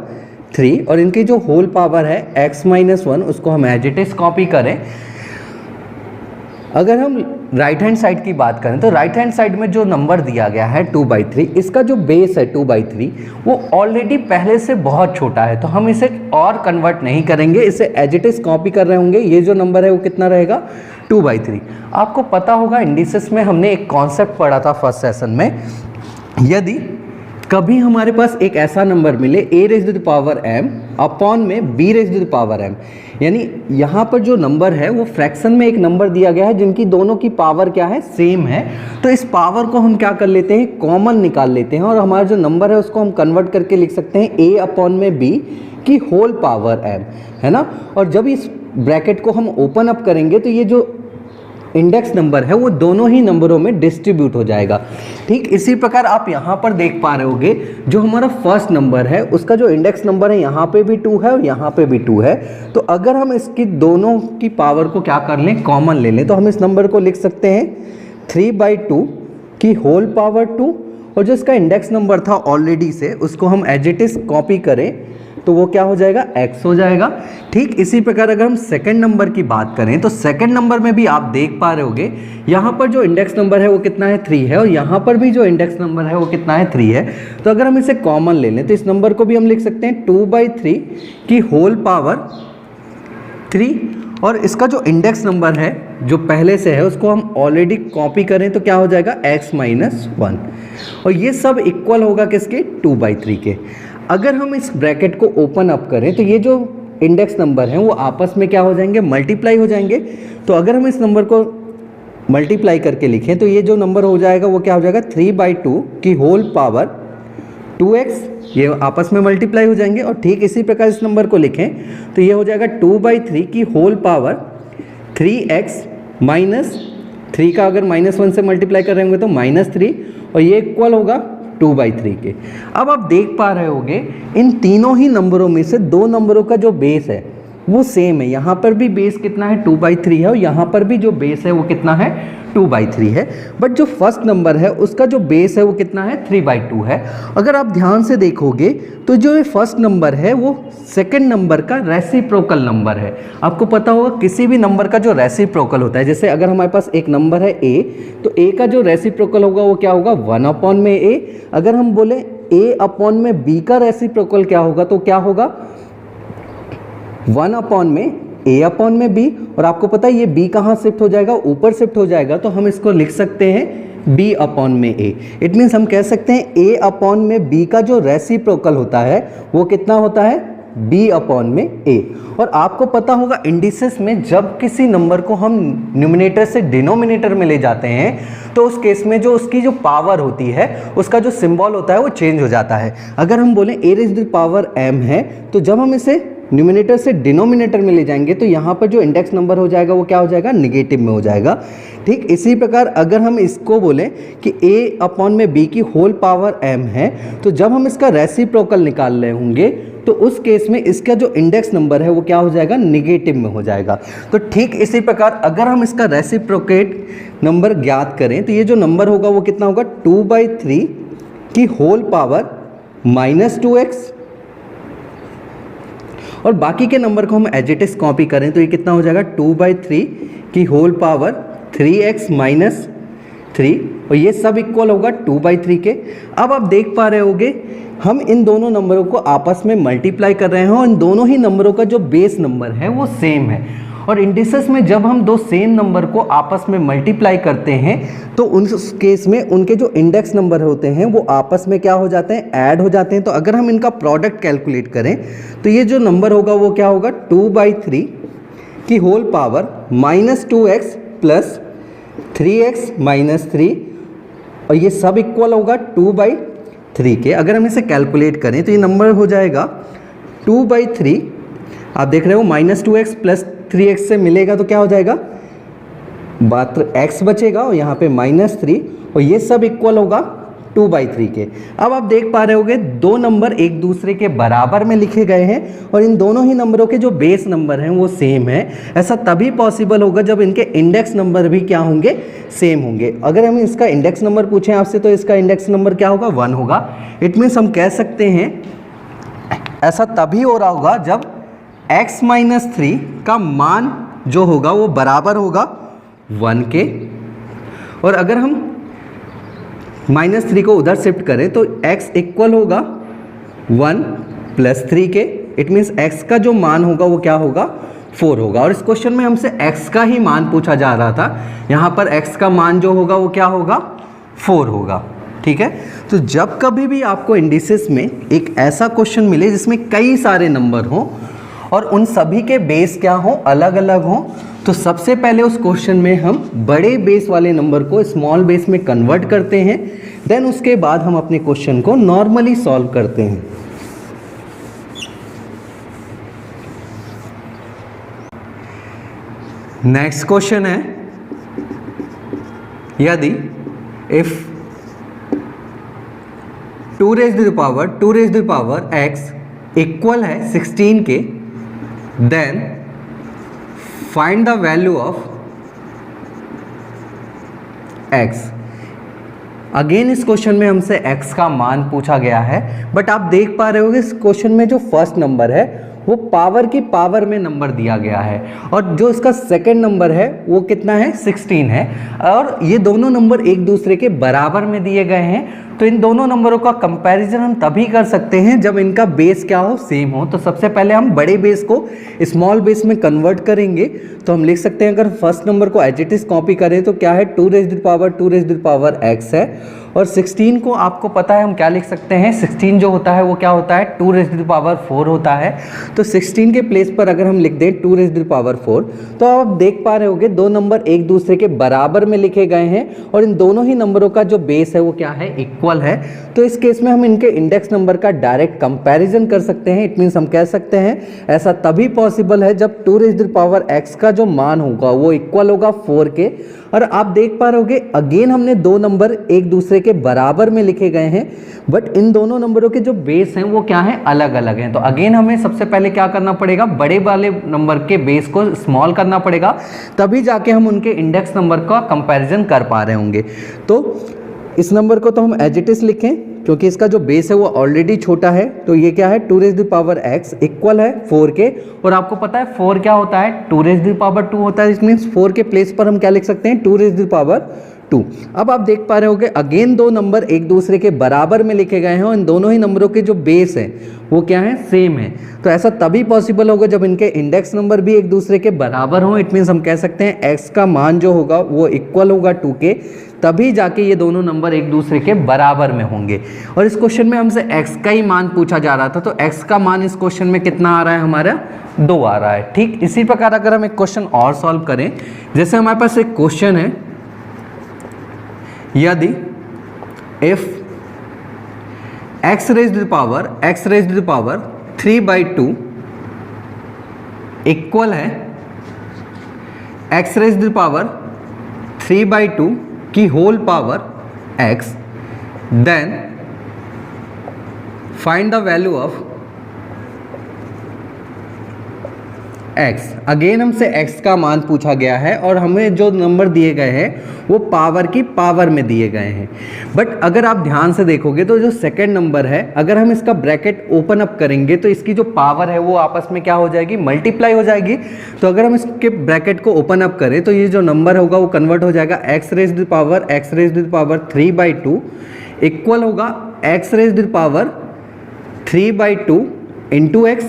3, और इनकी जो होल पावर है x - 1 उसको हम एज इट इज कॉपी करें। अगर हम राइट हैंड साइड की बात करें तो राइट हैंड साइड में जो नंबर दिया गया है 2/3, इसका जो बेस है 2/3 वो ऑलरेडी पहले से बहुत छोटा है, तो हम इसे और कन्वर्ट नहीं करेंगे, इसे एज इट इज कॉपी कर रहे होंगे। ये जो नंबर है वो कितना रहेगा, 2/3। आपको पता होगा इंडिसेस में हमने एक कॉन्सेप्ट पढ़ा था फर्स्ट सेशन में, यदि कभी हमारे पास एक ऐसा नंबर मिले a raised to the power m upon में b raised to the power m, यानी यहाँ पर जो नंबर है वो फ्रैक्शन में एक नंबर दिया गया है जिनकी दोनों की पावर क्या है, सेम है। तो इस पावर को हम क्या कर लेते हैं, कॉमन निकाल लेते हैं, और हमारा जो नंबर है उसको हम कन्वर्ट करके लिख सकते हैं a अपॉन में b की होल पावर m, है ना। और जब इस ब्रैकेट को हम ओपन अप करेंगे तो ये जो इंडेक्स नंबर है वो दोनों ही नंबरों में डिस्ट्रीब्यूट हो जाएगा। ठीक इसी प्रकार आप यहाँ पर देख पा रहे होगे जो हमारा फर्स्ट नंबर है उसका जो इंडेक्स नंबर है यहाँ पे भी 2 है और यहाँ पे भी 2 है। तो अगर हम इसकी दोनों की पावर को क्या कर लें, कॉमन ले लें, तो हम इस नंबर को लिख सकते हैं 3/2 की होल पावर 2, और जो इसका इंडेक्स नंबर था ऑलरेडी से उसको हम एज इट इज कॉपी करें तो वो क्या हो जाएगा, x हो जाएगा। ठीक इसी प्रकार अगर हम सेकंड नंबर की बात करें तो सेकंड नंबर में भी आप देख पा रहे होगे यहाँ पर जो इंडेक्स नंबर है वो कितना है, 3 है, और यहाँ पर भी जो इंडेक्स नंबर है वो कितना है, 3 है। तो अगर हम इसे कॉमन ले लें तो इस नंबर को भी हम लिख सकते हैं 2/3 की होल पावर 3, और इसका जो इंडेक्स नंबर है जो पहले से है उसको हम ऑलरेडी कॉपी करें तो क्या हो जाएगा, x - 1, और ये सब इक्वल होगा किसके, 2/3 के। अगर हम इस ब्रैकेट को ओपन अप करें तो ये जो इंडेक्स नंबर हैं वो आपस में क्या हो जाएंगे, मल्टीप्लाई हो जाएंगे। तो अगर हम इस नंबर को मल्टीप्लाई करके लिखें तो ये जो नंबर हो जाएगा वो क्या हो जाएगा, 3/2 की होल पावर 2x, ये आपस में मल्टीप्लाई हो जाएंगे। और ठीक इसी प्रकार इस नंबर को लिखें तो ये हो जाएगा 2/3 की होल पावर 3x - 3 का अगर -1 से मल्टीप्लाई कर रहे होंगे तो -3, और ये इक्वल होगा 2/3 के। अब आप देख पा रहे होंगे इन तीनों ही नंबरों में से दो नंबरों का जो बेस है वो सेम है। यहाँ पर भी बेस कितना है, 2/3 है, और यहाँ पर भी जो बेस है वो कितना है, 2/3 है। बट जो फर्स्ट नंबर है उसका जो बेस है वो कितना है, 3/2 है। अगर आप ध्यान से देखोगे तो जो ये फर्स्ट नंबर है वो सेकंड नंबर का रेसिप्रोकल नंबर है। आपको पता होगा किसी भी नंबर का जो रेसिप्रोकल होता है, जैसे अगर हमारे पास एक नंबर है a, तो a का जो रेसिप्रोकल होगा वो क्या होगा, 1/a। अगर हम बोले a/b का रेसिप्रोकल क्या होगा तो क्या होगा, 1/a/b। और आपको पता है ये b कहाँ शिफ्ट हो जाएगा, ऊपर शिफ्ट हो जाएगा, तो हम इसको लिख सकते हैं b/a। इट मीन्स हम कह सकते हैं a/b का जो रेसिप्रोकल होता है वो कितना होता है, b/a। और आपको पता होगा इंडिसेस में जब किसी नंबर को हम न्यूमरेटर से डिनोमिनेटर में ले जाते हैं तो उस केस में जो उसकी जो पावर होती है उसका जो सिंबल होता है वो चेंज हो जाता है। अगर हम बोलें a⁻m है तो जब हम इसे न्यूमरेटर से डिनोमिनेटर में ले जाएंगे तो यहाँ पर जो इंडेक्स नंबर हो जाएगा वो क्या हो जाएगा, निगेटिव में हो जाएगा। ठीक इसी प्रकार अगर हम इसको बोलें कि a/b की होल पावर m है तो जब हम इसका रेसिप्रोकल निकाल रहे होंगे तो उस केस में इसका जो इंडेक्स नंबर है वो क्या हो जाएगा, निगेटिव में हो जाएगा। तो ठीक इसी प्रकार अगर हम इसका रेसिप्रोकेट नंबर ज्ञात करें तो ये जो नंबर होगा वो कितना होगा, 2/3 की होल पावर -2x, और बाकी के नंबर को हम एज इट इज कॉपी करें तो ये कितना हो जाएगा, 2/3 की होल पावर 3x - 3, और ये सब इक्वल होगा 2/3 के। अब आप देख पा रहे होगे हम इन दोनों नंबरों को आपस में मल्टीप्लाई कर रहे हैं और इन दोनों ही नंबरों का जो बेस नंबर है वो सेम है। और इंडिसेस में जब हम दो सेम नंबर को आपस में मल्टीप्लाई करते हैं तो उस केस में उनके जो इंडेक्स नंबर होते हैं वो आपस में क्या हो जाते हैं, ऐड हो जाते हैं। तो अगर हम इनका प्रोडक्ट कैलकुलेट करें तो ये जो नंबर होगा वो क्या होगा, 2/3 की whole power -2x plus 3x - 3, और ये सब इक्वल होगा 2/3 के। अगर हम इसे कैलकुलेट करें तो ये नंबर हो जाएगा 2/3, आप देख रहे हो -2x प्लस 3x से मिलेगा तो क्या हो जाएगा, मात्र x बचेगा और यहाँ पे -3, और ये सब इक्वल होगा 2/3 के। अब आप देख पा रहे होगे दो नंबर एक दूसरे के बराबर में लिखे गए हैं और इन दोनों ही नंबरों के जो बेस नंबर हैं वो सेम है। ऐसा तभी पॉसिबल होगा जब इनके इंडेक्स नंबर भी क्या होंगे, सेम होंगे। अगर हम इसका इंडेक्स नंबर पूछें आपसे तो इसका इंडेक्स नंबर क्या होगा, 1 होगा। इट मीन्स हम कह सकते हैं ऐसा तभी हो रहा होगा जब x - 3 का मान जो होगा वो बराबर होगा 1 के, और अगर हम -3 को उधर शिफ्ट करें तो x इक्वल होगा 1 + 3 के। इट मीन्स x का जो मान होगा वो क्या होगा, 4 होगा। और इस क्वेश्चन में हमसे x का ही मान पूछा जा रहा था, यहाँ पर x का मान जो होगा वो क्या होगा, 4 होगा। ठीक है, तो जब कभी भी आपको इंडिसेस में एक ऐसा क्वेश्चन मिले जिसमें कई सारे नंबर हों और उन सभी के बेस क्या हों, अलग अलग हों, तो सबसे पहले उस क्वेश्चन में हम बड़े बेस वाले नंबर को स्मॉल बेस में कन्वर्ट करते हैं, देन उसके बाद हम अपने क्वेश्चन को नॉर्मली सॉल्व करते हैं। नेक्स्ट क्वेश्चन है यदि if 2 raise to the power x equal है 16 के, then find the value of x। Again इस क्वेश्चन में हमसे x का मान पूछा गया है, बट आप देख पा रहे होगे इस क्वेश्चन में जो फर्स्ट नंबर है वो पावर की पावर में नंबर दिया गया है, और जो इसका सेकंड नंबर है वो कितना है 16 है, और ये दोनों नंबर एक दूसरे के बराबर में दिए गए हैं। तो इन दोनों नंबरों का कंपैरिजन हम तभी कर सकते हैं जब इनका बेस क्या हो, सेम हो। तो सबसे पहले हम बड़े बेस को स्मॉल बेस में कन्वर्ट करेंगे। तो हम लिख सकते हैं, अगर फर्स्ट नंबर को एज इट इज कॉपी करें तो क्या है 2 raise to the power x है, और 16 को आपको पता है हम क्या लिख सकते हैं, 16 जो होता है वो क्या होता है 2 रेज़ टू द पावर 4 होता है। तो 16 के प्लेस पर अगर हम लिख दें 2 रेज़ टू द पावर 4, तो आप देख पा रहे होंगे दो नंबर एक दूसरे के बराबर में लिखे गए हैं, और इन दोनों ही नंबरों का जो बेस है वो क्या है, इक्वल है। तो इस केस में हम इनके इंडेक्स नंबर का डायरेक्ट कंपैरिजन कर सकते हैं। इट मीन्स हम कह सकते हैं ऐसा तभी पॉसिबल है जब 2 raise to the power x का जो मान होगा वो इक्वल होगा 4 के। और आप देख पा रहे होगे अगेन हमने दो नंबर एक दूसरे के बराबर में लिखे गए हैं, बट इन दोनों नंबरों के जो बेस हैं वो क्या हैं, अलग अलग हैं। तो अगेन हमें सबसे पहले क्या करना पड़ेगा, बड़े वाले नंबर के बेस को स्मॉल करना पड़ेगा, तभी जाके हम उनके इंडेक्स नंबर का कंपैरिजन कर पा रहे होंगे। तो इस नंबर को तो हम एज इट इज लिखें क्योंकि इसका जो बेस है वो ऑलरेडी छोटा है। तो ये क्या है 2 raise to the power x equal है 4 के, और आपको पता है 4 क्या होता है 2 रेज़ टू द पावर 2 होता है। इट मीन्स 4 के प्लेस पर हम क्या लिख सकते हैं 2 रेज़ टू द पावर 2। अब आप देख पा रहे होगे अगेन दो नंबर एक दूसरे के बराबर में लिखे गए हैं, और इन दोनों ही नंबरों के जो बेस हैं वो क्या है, सेम है। तो ऐसा तभी पॉसिबल होगा जब इनके इंडेक्स नंबर भी एक दूसरे के बराबर हों। इट मीन्स हम कह सकते हैं x का मान जो होगा वो इक्वल होगा 2 के, तभी जाके ये दोनों नंबर एक दूसरे के बराबर में होंगे। और इस क्वेश्चन में हमसे x का ही मान पूछा जा रहा था, तो x का मान इस क्वेश्चन में कितना आ रहा है, हमारा 2 आ रहा है। ठीक इसी प्रकार अगर हम एक क्वेश्चन और सॉल्व करें, जैसे हमारे पास एक क्वेश्चन है, यदि if x raise to the power 3/2 equal है x raise to the power 3/2 की whole power x, then find the value of x। Again हमसे x का मान पूछा गया है, और हमें जो नंबर दिए गए हैं वो पावर की पावर में दिए गए हैं। बट अगर आप ध्यान से देखोगे तो जो सेकंड नंबर है, अगर हम इसका ब्रैकेट ओपन अप करेंगे तो इसकी जो पावर है वो आपस में क्या हो जाएगी, मल्टीप्लाई हो जाएगी। तो अगर हम इसके ब्रैकेट को ओपन अप करें तो ये जो नंबर होगा वो कन्वर्ट हो जाएगा x raise to the power 3/2 equal होगा x raise to the power 3/2 into x।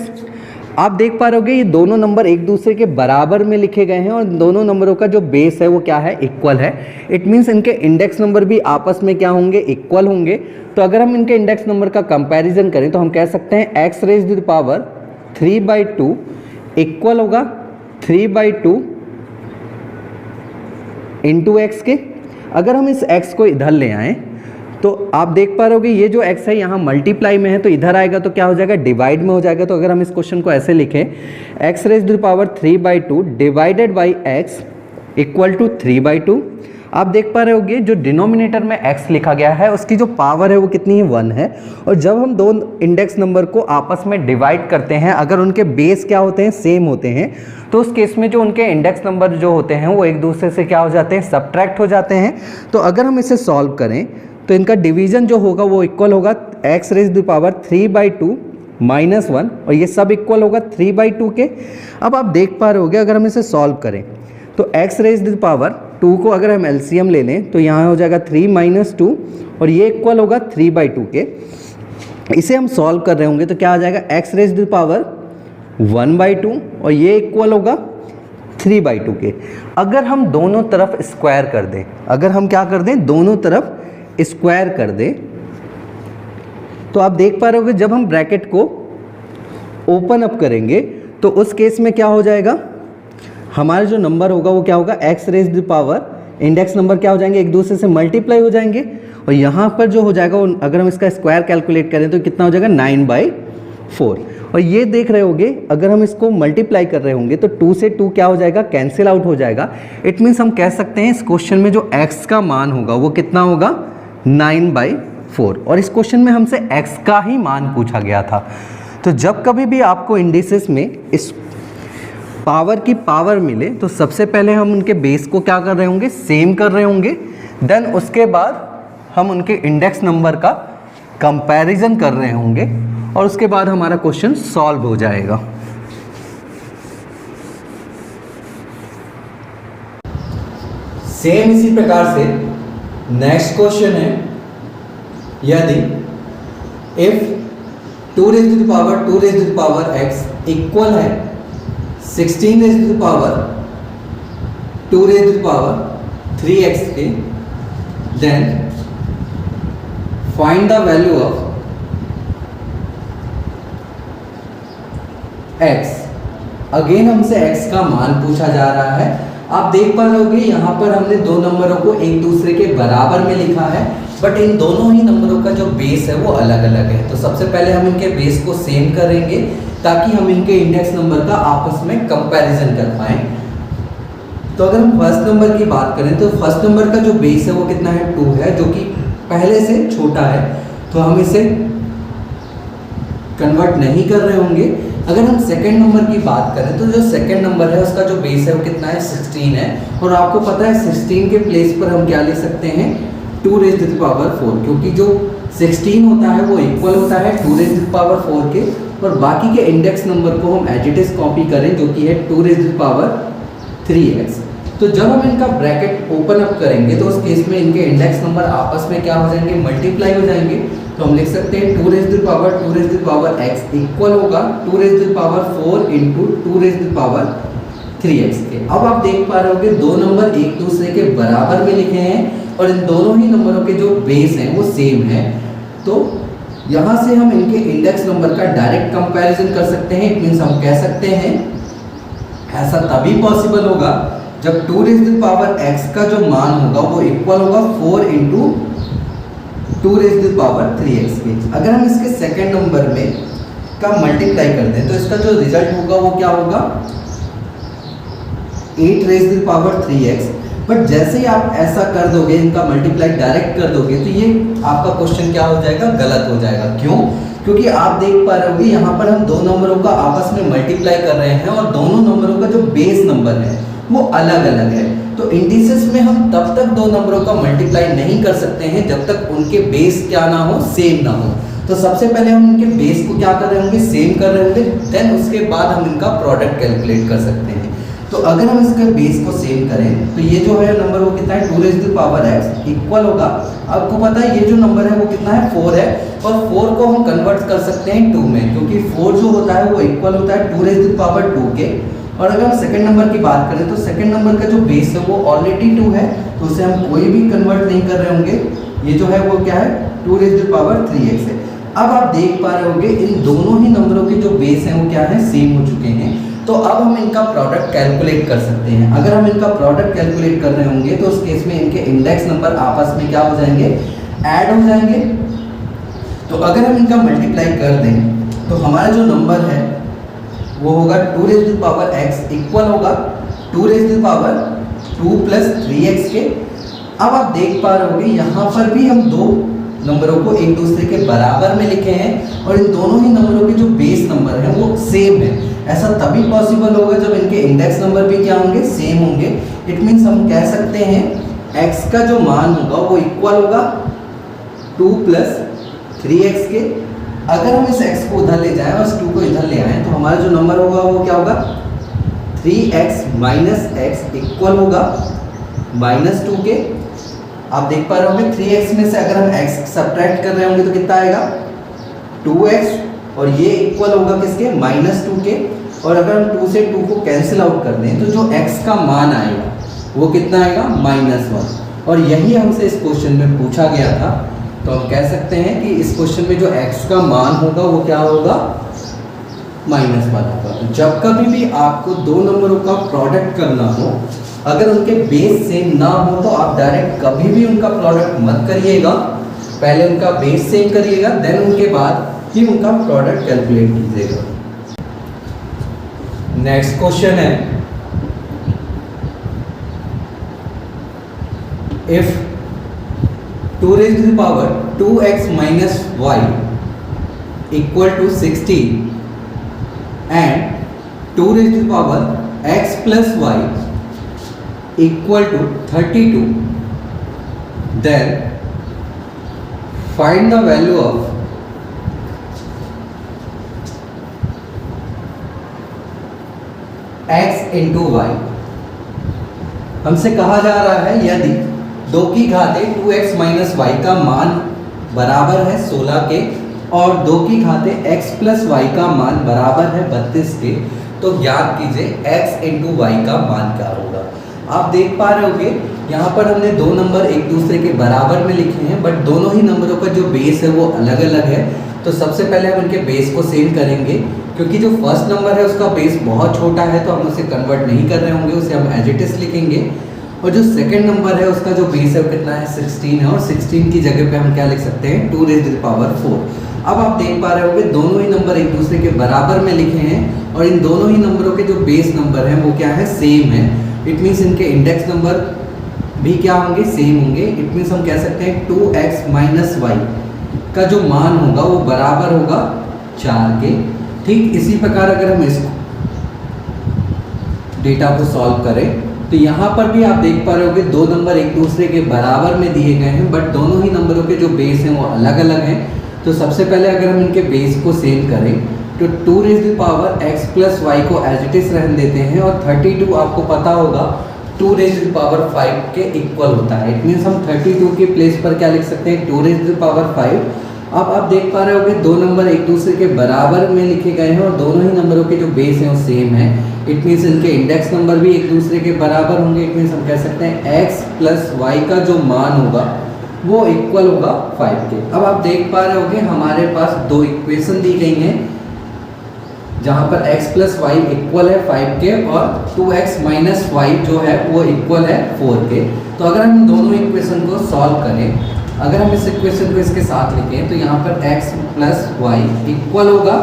आप देख पा रहे होगे ये दोनों नंबर एक दूसरे के बराबर में लिखे गए हैं, और दोनों नंबरों का जो बेस है वो क्या है, इक्वल है। इट मीन्स इनके इंडेक्स नंबर भी आपस में क्या होंगे, इक्वल होंगे। तो अगर हम इनके इंडेक्स नंबर का कंपैरिजन करें तो हम कह सकते हैं x raise to the power 3/2 equal होगा 3/2 इंटू x के। अगर हम इस x को इधर ले आएँ तो आप देख पा रहे होगे ये जो x है यहाँ मल्टीप्लाई में है, तो इधर आएगा तो क्या हो जाएगा, डिवाइड में हो जाएगा। तो अगर हम इस क्वेश्चन को ऐसे लिखें, x raise to the power 3/2 divided by x equal to 3/2। आप देख पा रहे होगे जो डिनोमिनेटर में x लिखा गया है उसकी जो पावर है वो कितनी है, 1 है। और जब हम दो इंडेक्स नंबर को आपस में डिवाइड करते हैं, अगर उनके बेस क्या होते हैं, सेम होते हैं, तो उस केस में जो उनके इंडेक्स नंबर जो होते हैं वो एक दूसरे से क्या हो जाते हैं, सब्ट्रैक्ट हो जाते हैं। तो अगर हम इसे सॉल्व करें तो इनका डिवीजन जो होगा वो इक्वल होगा x raise to the power 3/2 -1, और ये सब इक्वल होगा 3/2 के। अब आप देख पा रहे होगे अगर हम इसे सॉल्व करें तो x raise to the power 2 को अगर हम एलसीएम ले लें तो यहाँ हो जाएगा 3 - 2, और ये इक्वल होगा 3/2 के। इसे हम सॉल्व कर रहे होंगे तो क्या आ जाएगा, x raise to the power 1/2, और ये इक्वल होगा 3/2 के। अगर हम दोनों तरफ स्क्वायर कर दें, अगर हम क्या कर दें, दोनों तरफ स्क्वायर कर दे, तो आप देख पा रहे होगे जब हम ब्रैकेट को ओपन अप करेंगे तो उस केस में क्या हो जाएगा, हमारा जो नंबर होगा वो क्या होगा, x raise to the power, index number क्या हो जाएंगे, एक दूसरे से मल्टीप्लाई हो जाएंगे। और यहाँ पर जो हो जाएगा वो अगर हम इसका स्क्वायर कैलकुलेट करें तो कितना हो जाएगा, 9/4। और ये देख रहे होंगे अगर हम इसको मल्टीप्लाई कर रहे होंगे तो 2 से 2 क्या हो जाएगा, कैंसिल आउट हो जाएगा। इट मीन्स हम कह सकते हैं इस क्वेश्चन में जो x का मान होगा वो कितना होगा, 9/4। और इस क्वेश्चन में हमसे x का ही मान पूछा गया था। तो जब कभी भी आपको इंडिसेस में इस पावर की पावर मिले तो सबसे पहले हम उनके बेस को क्या कर रहे होंगे, सेम कर रहे होंगे। देन उसके बाद हम उनके इंडेक्स नंबर का कंपैरिजन कर रहे होंगे और उसके बाद हमारा क्वेश्चन सॉल्व हो जाएगा। सेम इसी प्रकार से नेक्स्ट क्वेश्चन है, यदि if 2 raised to the power 2 raised to the power x equal है 16 raised to the power 2 raised to the power 3x के, then find the value of x। Again हमसे x का मान पूछा जा रहा है। आप देख पा रहे होंगे यहाँ पर हमने दो नंबरों को एक दूसरे के बराबर में लिखा है, बट इन दोनों ही नंबरों का जो बेस है वो अलग अलग है। तो सबसे पहले हम इनके बेस को सेम करेंगे ताकि हम इनके इंडेक्स नंबर का आपस में कंपैरिजन कर पाएं। तो अगर हम फर्स्ट नंबर की बात करें तो फर्स्ट नंबर का जो बेस है वो कितना है, 2 है, जो कि पहले से छोटा है, तो हम इसे कन्वर्ट नहीं कर रहे होंगे। अगर हम सेकंड नंबर की बात करें तो जो सेकंड नंबर है उसका जो बेस है वो कितना है, 16 है। और आपको पता है 16 के प्लेस पर हम क्या लिख सकते हैं, 2 raised to the power 4, क्योंकि जो 16 होता है वो इक्वल होता है 2 raised to the power 4 के। और बाकी के इंडेक्स नंबर को हम एज इट इज कॉपी करें जो कि है 2 raised to the power 3x। तो जब हम इनका ब्रैकेट ओपन अप करेंगे तो उस केस में इनके इंडेक्स नंबर आपस में क्या हो जाएंगे, मल्टीप्लाई हो जाएंगे। तो हम लिख सकते हैं 2 raised to the power 2 raised to the power x equal होगा 2 raised to the power 4 into 2 raised to the power 3x के। अब आप देख पा रहे होंगे दो नंबर एक दूसरे के बराबर में लिखे हैं और इन दोनों ही नंबरों के जो बेस हैं वो सेम है। तो यहाँ से हम इनके इंडेक्स नंबर का डायरेक्ट कंपैरिजन कर सकते हैं। इट मीन्स हम कह सकते हैं ऐसा तभी पॉसिबल होगा जब 2 raised to the power x का जो मान होगा वो इक्वल होगा 4 into 2 raised to the power 3x के। अगर हम इसके सेकेंड नंबर में का मल्टीप्लाई करते हैं तो इसका जो रिजल्ट होगा वो क्या होगा, 8 raised to the power 3x। But जैसे ही आप ऐसा कर दोगे, इनका मल्टीप्लाई डायरेक्ट कर दोगे, तो ये आपका क्वेश्चन क्या हो जाएगा, गलत हो जाएगा। क्यों? क्योंकि आप देख पा रहे होंगे यहाँ पर हम दो नंबरों का आपस में मल्टीप्लाई कर रहे हैं और दोनों नंबरों का जो बेस नंबर है वो अलग अलग है। तो इंडिसेस में हम तब तक दो नंबरों का मल्टीप्लाई नहीं कर सकते हैं जब तक उनके बेस क्या ना हो, सेम ना हो। तो सबसे पहले हम इनके बेस को क्या कर रहे होंगे, सेम कर रहे होंगे, देन उसके बाद हम इनका प्रोडक्ट कैलकुलेट कर सकते हैं। तो अगर हम इसके बेस को सेम करें तो ये जो है नंबर वो कितना है, 2 raised to the power x equal होगा, आपको पता है ये जो नंबर है वो कितना है, 4 है। और 4 को हम कन्वर्ट कर सकते हैं 2 में, क्योंकि 4 जो होता है वो इक्वल होता है 2 raised to the power 2 के। और अगर हम सेकंड नंबर की बात करें तो सेकंड नंबर का जो बेस है वो ऑलरेडी 2 है, तो उसे हम कोई भी कन्वर्ट नहीं कर रहे होंगे। ये जो है वो क्या है, 2 raised to the power 3x है। अब आप देख पा रहे होंगे इन दोनों ही नंबरों के जो बेस हैं वो क्या है, सेम हो चुके हैं। तो अब हम इनका प्रोडक्ट कैलकुलेट कर सकते हैं। अगर हम इनका प्रोडक्ट कैलकुलेट कर रहे होंगे तो उस केस में इनके इंडेक्स नंबर आपस में क्या हो जाएंगे, ऐड हो जाएंगे। तो अगर हम इनका मल्टीप्लाई कर दें तो हमारा जो नंबर है वो होगा 2 raised to the power x equal होगा 2 raised to the power 2 plus 3x के। अब आप देख पा रहे होंगे यहाँ पर भी हम दो नंबरों को एक दूसरे के बराबर में लिखे हैं और इन दोनों ही नंबरों के जो बेस नंबर हैं वो सेम है। ऐसा तभी पॉसिबल होगा जब इनके इंडेक्स नंबर भी क्या होंगे, सेम होंगे। इट मीन्स हम कह सकते हैं x का जो मान होगा वो इक्वल होगा 2 plus 3x के। अगर हम इस x को उधर ले जाएं और इस 2 को इधर ले आएं तो हमारा जो नंबर होगा वो क्या होगा, 3x minus x इक्वल होगा -2 के। आप देख पा रहे होंगे 3x में से अगर हम x सब्ट्रैक्ट कर रहे होंगे तो कितना आएगा, 2x, और ये इक्वल होगा किसके, -2 के। और अगर हम 2 से 2 को कैंसिल आउट कर दें तो जो x का मान आएगा वो कितना आएगा, -1। और यही हमसे इस क्वेश्चन में पूछा गया था। तो हम कह सकते हैं कि इस क्वेश्चन में जो x का मान होगा वो क्या होगा, -1 होगा। तो जब कभी भी आपको दो नंबरों का प्रोडक्ट करना हो, अगर उनके बेस सेम ना हो तो आप डायरेक्ट कभी भी उनका प्रोडक्ट मत करिएगा, पहले उनका बेस सेम करिएगा, देन उनके बाद ही उनका प्रोडक्ट कैलकुलेट कीजिएगा। नेक्स्ट क्वेश्चन है, if 2 raised to the power 2x minus y equal to 16 and 2 raised to the power x plus y equal to 32, then find the value of x into y। हमसे कहा जा रहा है यदि 2 की घाते 2x minus Y का मान बराबर है 16 के और 2 की घाते x प्लस वाई का मान बराबर है 32 के, तो ज्ञात कीजिए x इंटू वाई का मान क्या होगा। आप देख पा रहे होंगे यहाँ पर हमने दो नंबर एक दूसरे के बराबर में लिखे हैं, बट दोनों ही नंबरों का जो बेस है वो अलग अलग है। तो सबसे पहले हम उनके बेस को सेम करेंगे, क्योंकि जो फर्स्ट नंबर है उसका बेस बहुत छोटा है तो हम उसे कन्वर्ट नहीं कर रहे होंगे, उसे हम एज इट इज लिखेंगे। और जो सेकंड नंबर है उसका जो बेस है वो कितना है 16 है, और 16 की जगह पे हम क्या लिख सकते हैं 2 raised to the power 4। अब आप देख पा रहे होंगे दोनों ही नंबर एक दूसरे के बराबर में लिखे हैं और इन दोनों ही नंबरों के जो बेस नंबर हैं वो क्या है सेम है। इट मीन्स इनके इंडेक्स नंबर भी क्या होंगे सेम होंगे। इट मीन्स हम कह सकते हैं 2x माइनस वाई का जो मान होगा वो बराबर होगा 4 के। ठीक इसी प्रकार अगर हम इस डेटा को सॉल्व करें तो यहाँ पर भी आप देख पा रहे होंगे दो नंबर एक दूसरे के बराबर में दिए गए हैं, बट दोनों ही नंबरों के जो बेस हैं वो अलग अलग हैं। तो सबसे पहले अगर हम इनके बेस को सेम करें तो 2 raised to the power x plus y को एज इट इज रहने देते हैं, और 32 आपको पता होगा 2 raised to the power 5 के इक्वल होता है। इट मीन्स हम 32 के प्लेस पर क्या लिख सकते हैं 2 raised to the power 5। अब आप देख पा रहे होंगे दो नंबर एक दूसरे के बराबर में लिखे गए हैं और दोनों ही नंबरों के जो बेस हैं वो सेम है। इट मीन्स इनके इंडेक्स नंबर भी एक दूसरे के बराबर होंगे। इट मीन्स हम कह सकते हैं x प्लस वाई का जो मान होगा वो इक्वल होगा 5 के। अब आप देख पा रहे होंगे हमारे पास दो इक्वेशन दी गई हैं जहाँ पर x प्लस वाई इक्वल है 5 के और 2x माइनस वाई जो है वो इक्वल है 4 के। तो अगर हम दोनों इक्वेशन को सॉल्व करें, अगर हम इस इक्वेशन को इसके साथ लिखें तो यहाँ पर x प्लस वाई इक्वल होगा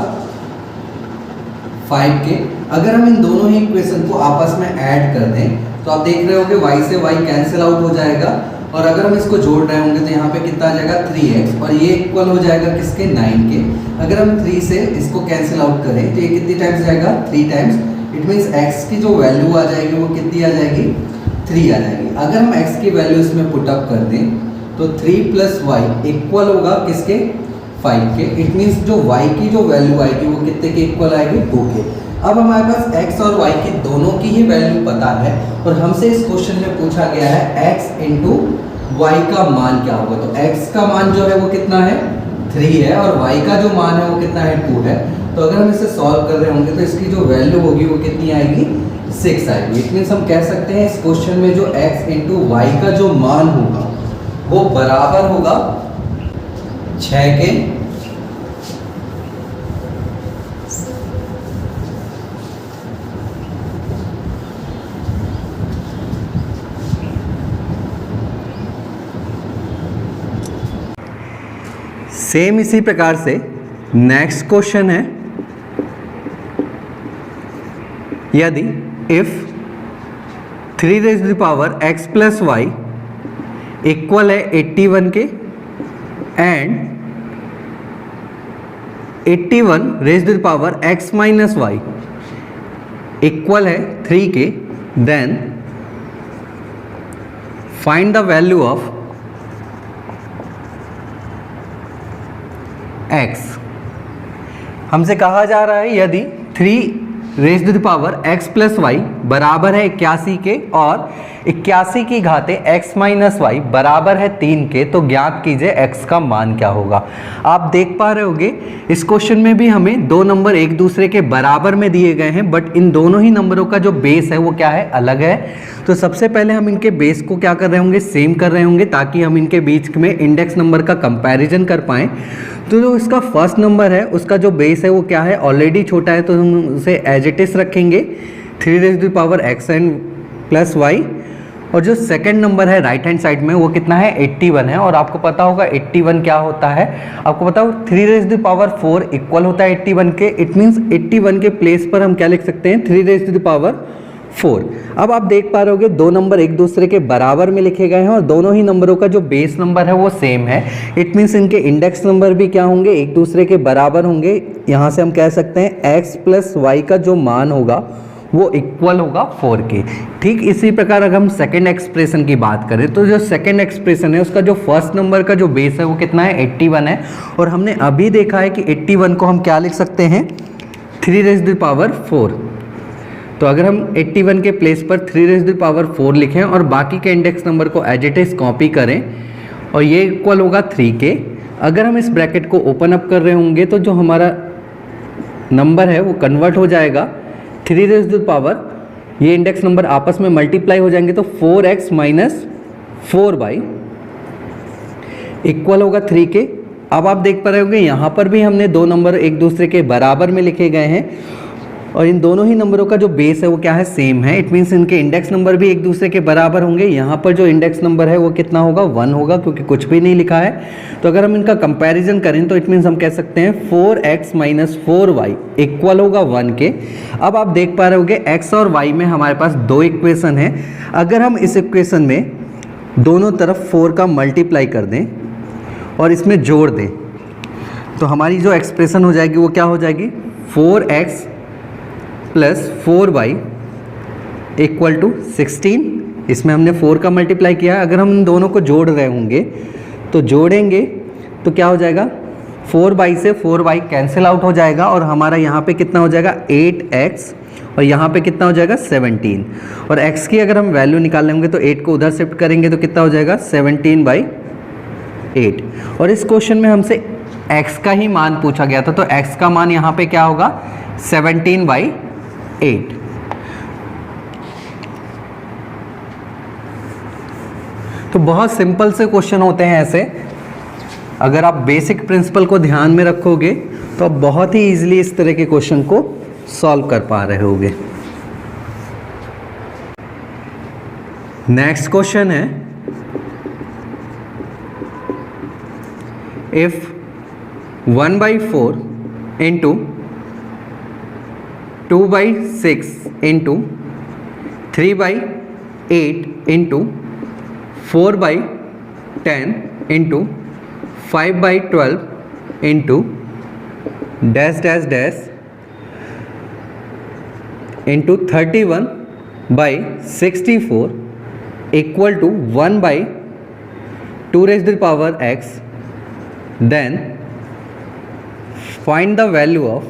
5 के। अगर हम इन दोनों ही इक्वेशन को आपस में ऐड कर दें तो आप देख रहे होंगे y से y कैंसिल आउट हो जाएगा, और अगर हम इसको जोड़ रहे होंगे तो यहाँ पे कितना आ जाएगा 3x, और ये इक्वल हो जाएगा किसके 9 के। अगर हम 3 से इसको कैंसिल आउट करें तो ये कितनी टाइम्स जाएगा 3 टाइम्स। इट मीन्स x की जो वैल्यू आ जाएगी वो कितनी आ जाएगी 3 आ जाएगी। अगर हम x की वैल्यू इसमें पुट अप कर दें तो 3 प्लस वाई इक्वल होगा किसके 5 के। इट मीन्स जो y की जो वैल्यू आएगी वो कितने के इक्वल आएगी 2 के। अब हमारे पास x और y की दोनों की ही वैल्यू पता है और हमसे इस क्वेश्चन में पूछा गया है x इंटू वाई का मान क्या होगा। तो x का मान जो है वो कितना है 3 है और y का जो मान है वो कितना है 2 है। तो अगर हम इसे सॉल्व कर रहे होंगे तो इसकी जो वैल्यू होगी वो कितनी आएगी 6 आएगी। इट मीन्स हम कह सकते हैं इस क्वेश्चन में जो x इंटू वाई का जो मान होगा वो बराबर होगा 6 के। सेम इसी प्रकार से नेक्स्ट क्वेश्चन है, यदि if 3 raised to the power x plus y equal है 81 के and 81 raised to the power x minus y equal है 3 के, then find the value of x। हमसे कहा जा रहा है यदि 3 raised to the power x plus y बराबर है 81 के और 81 की घाते x माइनस वाई बराबर है 3 के, तो ज्ञात कीजिए x का मान क्या होगा। आप देख पा रहे होंगे इस क्वेश्चन में भी हमें दो नंबर एक दूसरे के बराबर में दिए गए हैं, बट इन दोनों ही नंबरों का जो बेस है वो क्या है अलग है। तो सबसे पहले हम इनके बेस को क्या कर रहे होंगे सेम कर रहे होंगे, ताकि हम इनके बीच में इंडेक्स नंबर का कंपैरिजन कर पाएँ। तो जो इसका फर्स्ट नंबर है उसका जो बेस है वो क्या है ऑलरेडी छोटा है, तो हम उसे एज इट इज रखेंगे 3 raised to the power x and plus y, और जो सेकंड नंबर है राइट हैंड साइड में वो कितना है 81 है। और आपको पता होगा 81 क्या होता है, आपको पता हो 3 raise to the power 4 equal होता है 81 के। इट मीन्स 81 के प्लेस पर हम क्या लिख सकते हैं 3 रेज़ टू द पावर 4। अब आप देख पा रहे होगे दो नंबर एक दूसरे के बराबर में लिखे गए हैं और दोनों ही नंबरों का जो बेस नंबर है वो सेम है। इट मीन्स इनके इंडेक्स नंबर भी क्या होंगे, एक दूसरे के बराबर होंगे। यहाँ से हम कह सकते हैं x प्लस वाई का जो मान होगा वो इक्वल होगा 4 के। ठीक इसी प्रकार अगर हम सेकेंड एक्सप्रेशन की बात करें तो जो सेकेंड एक्सप्रेशन है उसका जो फर्स्ट नंबर का जो बेस है वो कितना है 81 है। और हमने अभी देखा है कि 81 को हम क्या लिख सकते हैं 3 रेज़ टू द पावर 4। तो अगर हम 81 के प्लेस पर 3 रेज़ टू द पावर 4 लिखें और बाकी के इंडेक्स नंबर को एज इट इज कॉपी करें और ये इक्वल होगा 3 के। अगर हम इस ब्रैकेट को ओपन अप कर रहे होंगे तो जो हमारा नंबर है वो कन्वर्ट हो जाएगा 3 रेज़ टू द पावर, ये इंडेक्स नंबर आपस में मल्टीप्लाई हो जाएंगे तो 4x माइनस 4y इक्वल होगा 3 के। अब आप देख पा रहे होंगे यहाँ पर भी हमने दो नंबर एक दूसरे के बराबर में लिखे गए हैं और इन दोनों ही नंबरों का जो बेस है वो क्या है सेम है। इट मीन्स इनके इंडेक्स नंबर भी एक दूसरे के बराबर होंगे। यहाँ पर जो इंडेक्स नंबर है वो कितना होगा 1 होगा क्योंकि कुछ भी नहीं लिखा है। तो अगर हम इनका कंपैरिजन करें तो इट मीन्स हम कह सकते हैं 4x माइनस 4y इक्वल होगा 1 के। अब आप देख पा रहे होंगे x और y में हमारे पास दो इक्वेशन है। अगर हम इस इक्वेशन में दोनों तरफ 4 का मल्टीप्लाई कर दें और इसमें जोड़ दें तो हमारी जो एक्सप्रेशन हो जाएगी वो क्या हो जाएगी 4x plus 4y equal to 16। इसमें हमने 4 का मल्टीप्लाई किया है। अगर हम इन दोनों को जोड़ रहे होंगे तो जोड़ेंगे तो क्या हो जाएगा 4y से 4y कैंसिल आउट हो जाएगा और हमारा यहाँ पे कितना हो जाएगा 8x और यहाँ पे कितना हो जाएगा 17। और x की अगर हम वैल्यू निकाल लेंगे तो 8 को उधर शिफ्ट करेंगे तो कितना हो जाएगा 17/8। और इस क्वेश्चन में हमसे x का ही मान पूछा गया था तो x का मान यहाँ पे क्या होगा 17/8। तो बहुत सिंपल से क्वेश्चन होते हैं ऐसे, अगर आप बेसिक प्रिंसिपल को ध्यान में रखोगे तो आप बहुत ही इजीली इस तरह के क्वेश्चन को सॉल्व कर पा रहे होगे। नेक्स्ट क्वेश्चन है if 1/4 into 2/6 into 3/8 into 4/10 into 5/12 into dash dash dash into 31/64 equal to 1/2 raised to the power x, then find the value of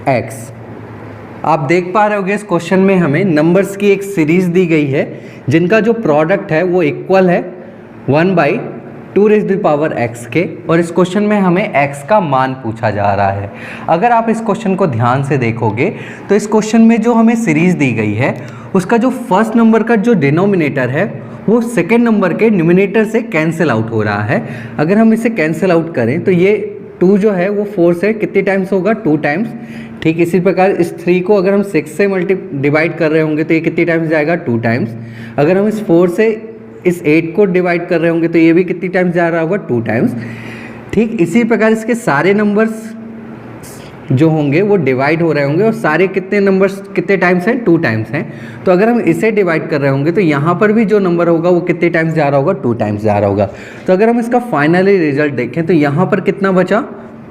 x। आप देख पा रहे होगे इस क्वेश्चन में हमें नंबर्स की एक सीरीज दी गई है जिनका जो प्रोडक्ट है वो इक्वल है 1/2 raised to the power x के। और इस क्वेश्चन में हमें x का मान पूछा जा रहा है। अगर आप इस क्वेश्चन को ध्यान से देखोगे तो इस क्वेश्चन में जो हमें सीरीज दी गई है उसका जो फर्स्ट नंबर का जो डिनोमिनेटर है वो सेकेंड नंबर के न्यूमिनेटर से कैंसिल आउट हो रहा है। अगर हम इसे कैंसिल आउट करें तो ये 2 जो है वो 4 से कितने टाइम्स होगा 2 टाइम्स। ठीक इसी प्रकार इस 3 को अगर हम 6 से डिवाइड कर रहे होंगे तो ये कितनी टाइम्स जाएगा 2 टाइम्स। अगर हम इस 4 से इस 8 को डिवाइड कर रहे होंगे तो ये भी कितनी टाइम्स जा रहा होगा 2 टाइम्स। ठीक इसी प्रकार इसके सारे नंबर्स जो होंगे वो डिवाइड हो रहे होंगे और सारे कितने नंबर्स कितने टाइम्स हैं 2 टाइम्स हैं। तो अगर हम इसे डिवाइड कर रहे होंगे तो यहाँ पर भी जो नंबर होगा वो कितने टाइम्स जा रहा होगा 2 टाइम्स जा रहा होगा। तो अगर हम इसका फाइनली रिजल्ट देखें तो यहाँ पर कितना बचा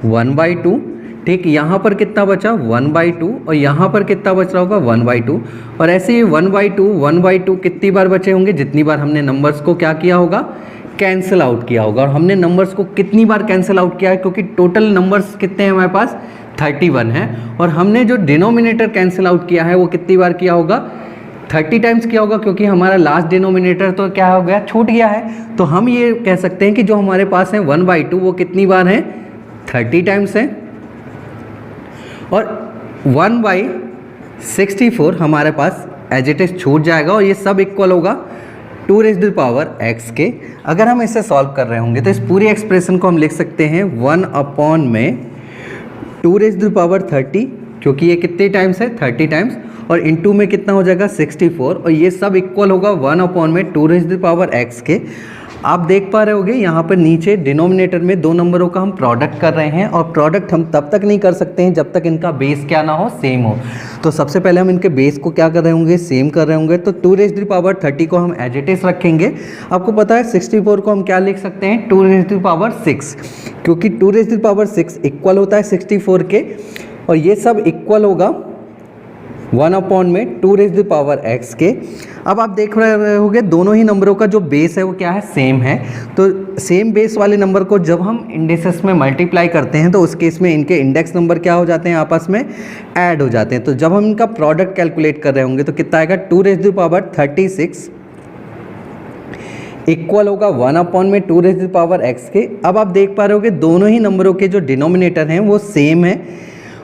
1/2। ठीक यहाँ पर कितना बचा 1/2 और यहाँ पर कितना बच रहा होगा 1/2। और ऐसे ही 1/2 कितनी बार बचे होंगे जितनी बार हमने नंबर्स को क्या किया होगा कैंसिल आउट किया होगा। और हमने नंबर्स को कितनी बार कैंसिल आउट किया है क्योंकि टोटल नंबर्स कितने हैं हमारे पास 31 है और हमने जो डिनोमिनेटर कैंसिल आउट किया है वो कितनी बार किया होगा 30 टाइम्स किया होगा क्योंकि हमारा लास्ट डिनोमिनेटर तो क्या हो गया छूट गया है। तो हम ये कह सकते हैं कि जो हमारे पास है 1/2 वो कितनी बार है 30 टाइम्स है। और 1/64 हमारे पास एज इट इज छूट जाएगा और ये सब इक्वल होगा 2 raised to the power x के। अगर हम इसे सॉल्व कर रहे होंगे तो इस पूरी एक्सप्रेशन को हम लिख सकते हैं 1/2 raised to the power 30 क्योंकि ये कितने टाइम्स है 30 टाइम्स। और इनटू में कितना हो जाएगा 64, और ये सब इक्वल होगा 1/2 के। आप देख पा रहे होगे यहाँ पर नीचे डिनोमिनेटर में दो नंबरों का हम प्रोडक्ट कर रहे हैं, और प्रोडक्ट हम तब तक नहीं कर सकते हैं जब तक इनका बेस क्या ना हो, सेम हो। तो सबसे पहले हम इनके बेस को क्या कर रहे होंगे, सेम कर रहे होंगे। तो 2⁻30 को हम एज इट इज रखेंगे। आपको पता है 64 को हम क्या लिख सकते हैं, 2⁻6, क्योंकि 2⁻6 इक्वल होता है 64 के, और ये सब इक्वल होगा 1/2 के। अब आप देख रहे होगे दोनों ही नंबरों का जो बेस है वो क्या है, सेम है। तो सेम बेस वाले नंबर को जब हम इंडेक्सेस में मल्टीप्लाई करते हैं तो उस केस में इनके इंडेक्स नंबर क्या हो जाते हैं, आपस में ऐड हो जाते हैं। तो जब हम इनका प्रोडक्ट कैलकुलेट कर रहे होंगे तो कितना आएगा, 2⁻36 इक्वल होगा 1/2 के। अब आप देख पा रहे होगे दोनों ही नंबरों के जो डिनोमिनेटर हैं वो सेम है,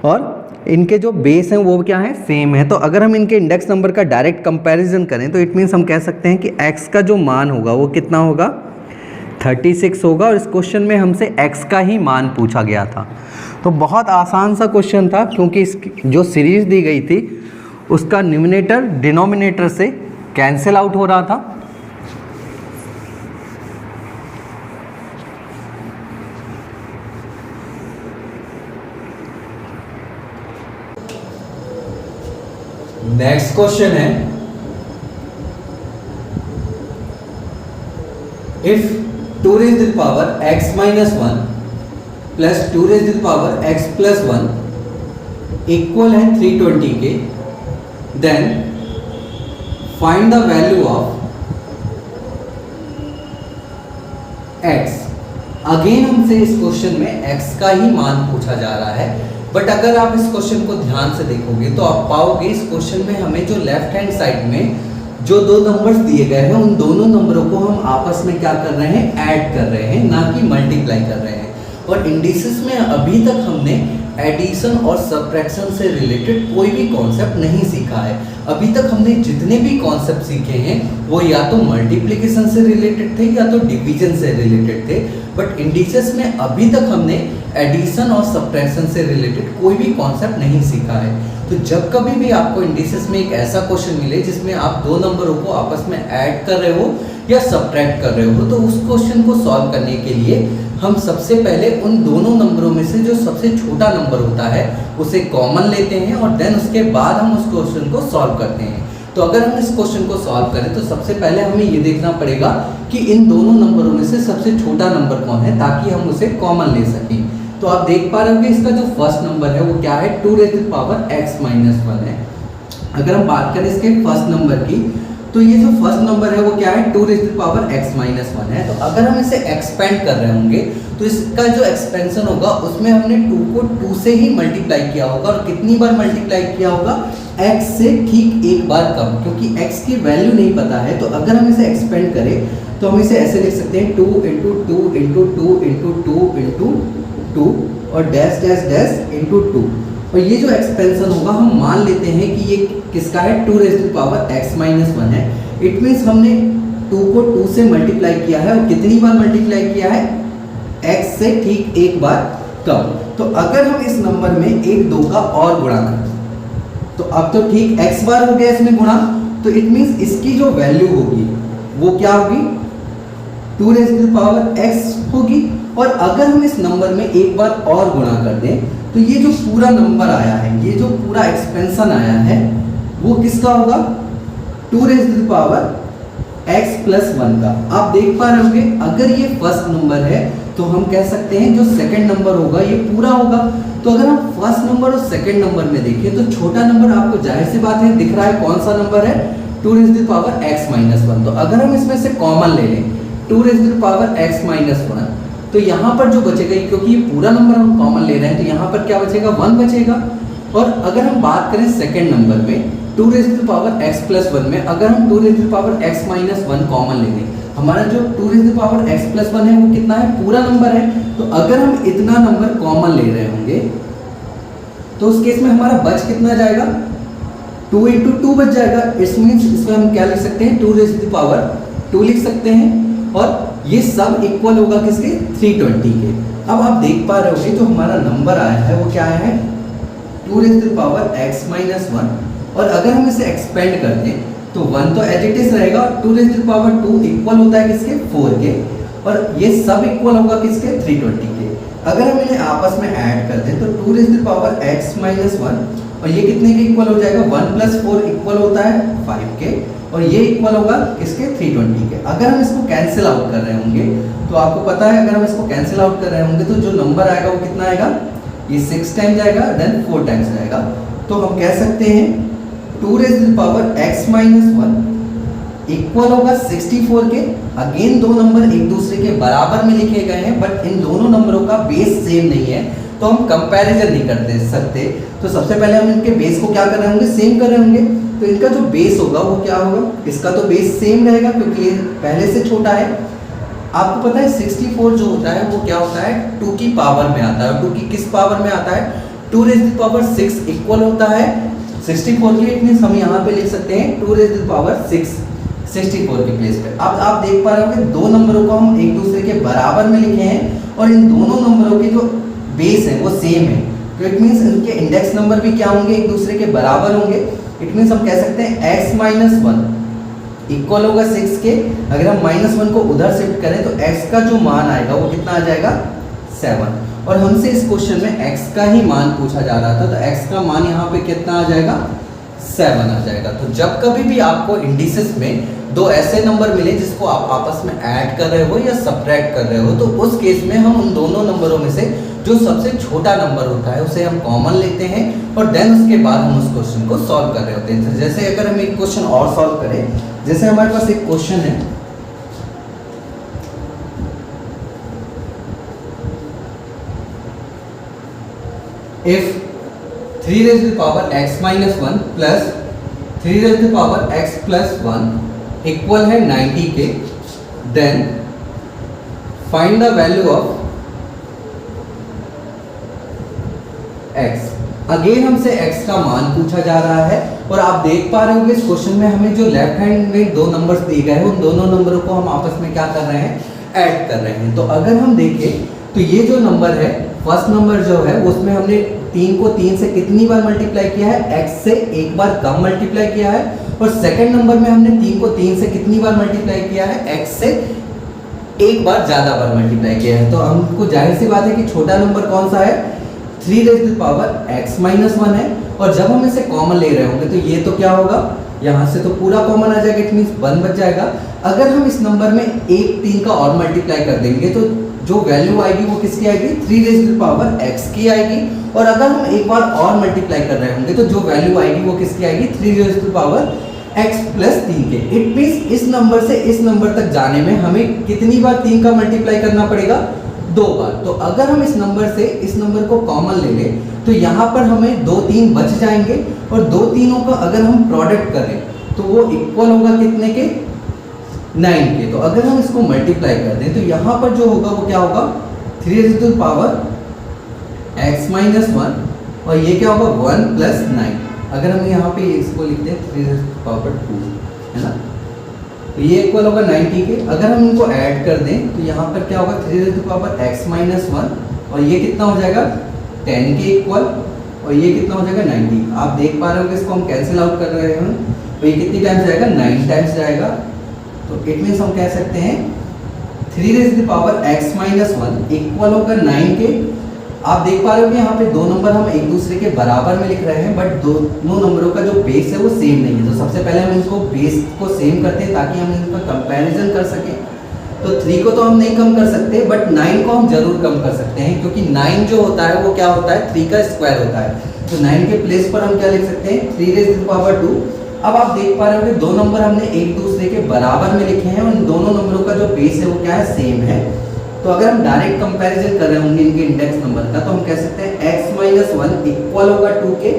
और इनके जो बेस हैं वो क्या है, सेम है। तो अगर हम इनके इंडेक्स नंबर का डायरेक्ट कंपैरिजन करें तो इट मीन्स हम कह सकते हैं कि x का जो मान होगा वो कितना होगा, 36 होगा। और इस क्वेश्चन में हमसे x का ही मान पूछा गया था। तो बहुत आसान सा क्वेश्चन था, क्योंकि इस जो सीरीज दी गई थी उसका न्यूमरेटर डिनोमिनेटर से कैंसिल आउट हो रहा था। नेक्स्ट क्वेश्चन है, if 2⁻x - 1 plus 2⁻x + 1 equal है 320 के, then find the value of x। Again हमसे इस क्वेश्चन में x का ही मान पूछा जा रहा है, बट अगर आप इस क्वेश्चन को ध्यान से देखोगे तो आप पाओगे इस क्वेश्चन में हमें जो लेफ्ट हैंड साइड में जो दो नंबर्स दिए गए हैं उन दोनों नंबरों को हम आपस में क्या कर रहे हैं, ऐड कर रहे हैं, ना कि मल्टीप्लाई कर रहे हैं। और इंडिसेस में अभी तक हमने एडिशन और सब्ट्रैक्शन से रिलेटेड कोई भी कॉन्सेप्ट नहीं सीखा है। अभी तक हमने जितने भी कॉन्सेप्ट सीखे हैं वो या तो मल्टीप्लिकेशन से रिलेटेड थे या तो डिवीजन से रिलेटेड थे, बट इंडिसेस में अभी तक हमने एडिशन और सब्ट्रैक्शन से रिलेटेड कोई भी कॉन्सेप्ट नहीं सीखा है। तो जब कभी भी आपको इंडिसेस में एक ऐसा क्वेश्चन मिले जिसमें आप दो नंबरों को आपस में ऐड कर रहे हो या सब्ट्रैक्ट कर रहे हो, तो उस क्वेश्चन को सॉल्व करने के लिए हम सबसे पहले उन दोनों नंबरों में से जो सबसे छोटा नंबर होता है उसे कॉमन लेते हैं, और देन उसके बाद हम उस क्वेश्चन को सॉल्व करते हैं। तो अगर हम इस क्वेश्चन को सॉल्व करें तो सबसे पहले हमें ये देखना पड़ेगा कि इन दोनों नंबरों में से सबसे छोटा नंबर कौन है, ताकि हम उसे कॉमन ले सकें। तो आप देख पा रहे हो कि इसका जो फर्स्ट नंबर है वो क्या है, 2⁻x - 1 है। अगर हम बात करें इसके फर्स्ट नंबर की, तो ये जो फर्स्ट नंबर है वो क्या है, 2⁻x - 1 है। तो अगर हम इसे एक्सपेंड कर रहे होंगे तो इसका जो एक्सपेंशन होगा उसमें हमने 2 को 2 से ही मल्टीप्लाई किया होगा, और कितनी बार मल्टीप्लाई किया होगा, x से ठीक एक बार कम, क्योंकि x की वैल्यू नहीं पता है। तो अगर हम इसे एक्सपेंड करें तो हम इसे ऐसे लिख सकते हैं, 2 × 2 × 2 × 2 × 2 और डैश डैश डैश इंटू 2। और ये जो एक्सपेंशन होगा हम मान लेते हैं कि ये किसका है, 2⁻x - 1 है। इट मीन्स हमने 2 को 2 से मल्टीप्लाई किया है, और कितनी बार मल्टीप्लाई किया है, x से ठीक एक बार कम। तो अगर हम इस नंबर में 1 2 का और गुणा करें तो अब तो ठीक x बार हो गया इसमें गुणा, तो इट मीन्स इसकी जो वैल्यू होगी वो क्या होगी, 2⁻x होगी। और अगर हम इस नंबर में एक बार और गुणा कर दें तो ये जो पूरा नंबर आया है, ये जो पूरा एक्सपेंशन आया है वो किसका होगा, 2⁻x + 1 का। आप देख पा रहे होंगे अगर ये फर्स्ट नंबर है तो हम कह सकते हैं जो सेकंड नंबर होगा ये पूरा होगा। तो अगर हम फर्स्ट नंबर और सेकंड नंबर में देखें तो छोटा नंबर आपको जाहिर सी बात है दिख रहा है, कौन सा नंबर है, 2⁻x - 1। तो अगर हम इसमें से कॉमन ले लें 2⁻x - 1, तो यहाँ पर जो बचेगा, क्योंकि ये पूरा नंबर हम कॉमन ले रहे हैं, तो यहाँ पर क्या बचेगा, 1 बचेगा। और अगर हम बात करें सेकंड नंबर में 2⁻x + 1 में, अगर हम 2⁻x - 1 कॉमन ले लें, हमारा जो 2⁻x + 1 है वो कितना है, पूरा नंबर है। तो अगर हम इतना नंबर कॉमन ले रहे होंगे तो उस केस में हमारा बच कितना जाएगा, 2 × 2 बच जाएगा। इट्स मीन्स इसमें हम क्या लिख सकते हैं, 2⁻2 लिख सकते हैं, और ये सब इक्वल होगा किसके, 320 के। अब आप देख पा रहे होगे जो हमारा नंबर आया है वो क्या आया है, 2⁻x - 1 और अगर हम इसे एक्सपेंड कर दें तो 1 तो एज इट इज रहेगा, 2 raise to the power 2 equal होता है किसके, 4 के, और ये सब इक्वल होगा किसके, 320 के। अगर हम इन्हें आपस में ऐड कर दें तो 2 raise to the power x minus 1, और ये कितने के इक्वल हो जाएगा, 1 प्लस 4 इक्वल होता है 5 के, और ये इक्वल होगा किसके, 320 के। अगर हम इसको कैंसिल आउट कर रहे होंगे तो आपको पता है अगर हम इसको कैंसिल आउट कर रहे होंगे तो जो नंबर आएगा वो कितना आएगा, ये 6 टाइम्स आएगा, देन 4 टाइम्स आएगा। तो हम कह सकते हैं 2 raise to the power x minus 1 equal होगा 64 के। अगेन दो नंबर एक दूसरे के बराबर में लिखे गए हैं, बट इन दोनों नंबरों का बेस सेम नहीं है, तो हम कंपैरिजन नहीं कर सकते। तो सबसे पहले हम इनके बेस को क्या कर रहे होंगे, सेम कर रहे होंगे। तो इनका जो बेस होगा वो क्या होगा, इसका तो बेस सेम रहेगा क्योंकि ये पहले से छोटा है। आपको पता है 64 जो होता है वो क्या होता है, 2 की पावर में आता है। 2 की किस पावर में आता है, 2 raise to the power 6 equal होता है 64 के। इट मींस हम यहाँ पे लिख सकते हैं 2 रेज़ टू द पावर 6 64 के प्लेस पे। अब आप देख पा रहे होंगे दो नंबरों को हम एक दूसरे के बराबर में लिखे हैं और इन दोनों नंबरों के जो बेस है वो सेम है, तो इट मींस इनके इंडेक्स नंबर भी क्या होंगे, एक दूसरे के बराबर होंगे। इट मींस हम कह सकते हैं x माइनस 1 इक्वल होगा 6 के। अगर हम -1 को उधर शिफ्ट करें तो x का जो मान आएगा वो कितना आ जाएगा, 7। और हमसे इस क्वेश्चन में x का ही मान पूछा जा रहा था, तो x का मान यहाँ पे कितना आ जाएगा, 7 आ जाएगा। तो जब कभी भी आपको इंडिसेस में दो ऐसे नंबर मिले जिसको आप आपस में ऐड कर रहे हो या सब्ट्रैक्ट कर रहे हो, तो उस केस में हम उन दोनों नंबरों में से जो सबसे छोटा नंबर होता है उसे हम कॉमन लेते हैं और देन उसके बाद हम उस क्वेश्चन को सॉल्व कर रहे होते हैं। जैसे अगर हम एक क्वेश्चन और सॉल्व करें, जैसे हमारे पास एक क्वेश्चन है, if 3 raise to the power x minus 1 plus 3 raise to the power x plus 1 equal है 90 के, then find the value of x। Again हमसे x का मान पूछा जा रहा है और आप देख पा रहे होंगे इस क्वेश्चन में हमें जो लेफ्ट हैंड में दो नंबर्स दिए गए हैं उन दोनों नंबरों को हम आपस में क्या कर रहे हैं, ऐड कर रहे हैं। तो अगर हम देखें तो ये जो नंबर है, फर्स्ट नंबर जो है उसमें हमने 3 को 3 से कितनी बार मल्टीप्लाई किया है, x से एक बार कम मल्टीप्लाई किया है, और सेकंड नंबर में हमने 3 को 3 से कितनी बार मल्टीप्लाई किया है, x से एक बार ज्यादा बार मल्टीप्लाई किया है। तो हमको जाहिर सी बात है कि छोटा नंबर कौन सा है, 3 raise to the power x minus 1 है। और जब हम इसे कॉमन ले रहे होंगे तो ये तो क्या होगा, यहाँ से तो पूरा कॉमन आ जाएगा, इट मींस 1 बच जाएगा। अगर हम इस नंबर में एक 3 का और मल्टीप्लाई कर देंगे तो जो वैल्यू आएगी वो किसकी आएगी, 3 raise to the power x की आएगी। और अगर हम एक बार और मल्टीप्लाई कर रहे होंगे तो जो वैल्यू आएगी वो किसकी आएगी, 3 raise to the power x plus 3 के। इट मींस इस नंबर से इस नंबर तक जाने में हमें कितनी बार 3 का मल्टीप्लाई करना पड़ेगा, 2 बार। तो अगर हम इस नंबर से इस नंबर को कॉमन ले लें तो यहाँ पर हमें 2 3 बच जाएंगे, और 2 3 का अगर हम प्रोडक्ट करें तो वो इक्वल होगा कितने के, 9 के। तो अगर हम इसको मल्टीप्लाई कर दें तो यहाँ पर जो होगा वो क्या होगा, 3 raise to the power x minus 1, और ये क्या होगा 1 प्लस 9। अगर हम यहाँ पे इसको लिखते हैं 3 रेज़ टू द पावर 2, है ना, तो ये इक्वल होगा 90 के। अगर हम इनको ऐड कर दें तो यहाँ पर क्या होगा, 3 raise to the power x minus 1, और ये कितना हो जाएगा 10 के इक्वल, और ये कितना हो जाएगा 90। आप देख पा रहे हो कि इसको हम कैंसिल आउट कर रहे हैं, तो ये कितनी टाइम्स जाएगा, 9 टाइम्स जाएगा। तो इट मीन्स हम कह सकते हैं 3 raise to the power x minus 1 equal होगा 9 के। आप देख पा रहे हो कि यहाँ पे दो नंबर हम एक दूसरे के बराबर में लिख रहे हैं, बट दोनों नंबरों का जो बेस है वो सेम नहीं है। तो सबसे पहले हम इनको बेस को सेम करते हैं ताकि हम इनका कंपैरिजन कर सकें। तो 3 को तो हम नहीं कम कर सकते, बट 9 को हम जरूर कम कर सकते हैं, क्योंकि 9 जो होता है वो क्या होता है, 3 का स्क्वायर होता है। तो 9 के प्लेस पर हम क्या लिख सकते हैं, 3 रेज़ टू द पावर 2। अब आप देख पा रहे हो कि दो नंबर हमने एक दूसरे के बराबर में लिखे हैं और इन दोनों नंबरों का जो बेस है वो क्या है, सेम है। तो अगर हम डायरेक्ट कंपैरिजन कर रहे होंगे इनके इंडेक्स नंबर का तो हम कह सकते हैं x माइनस 1 इक्वल होगा 2 के।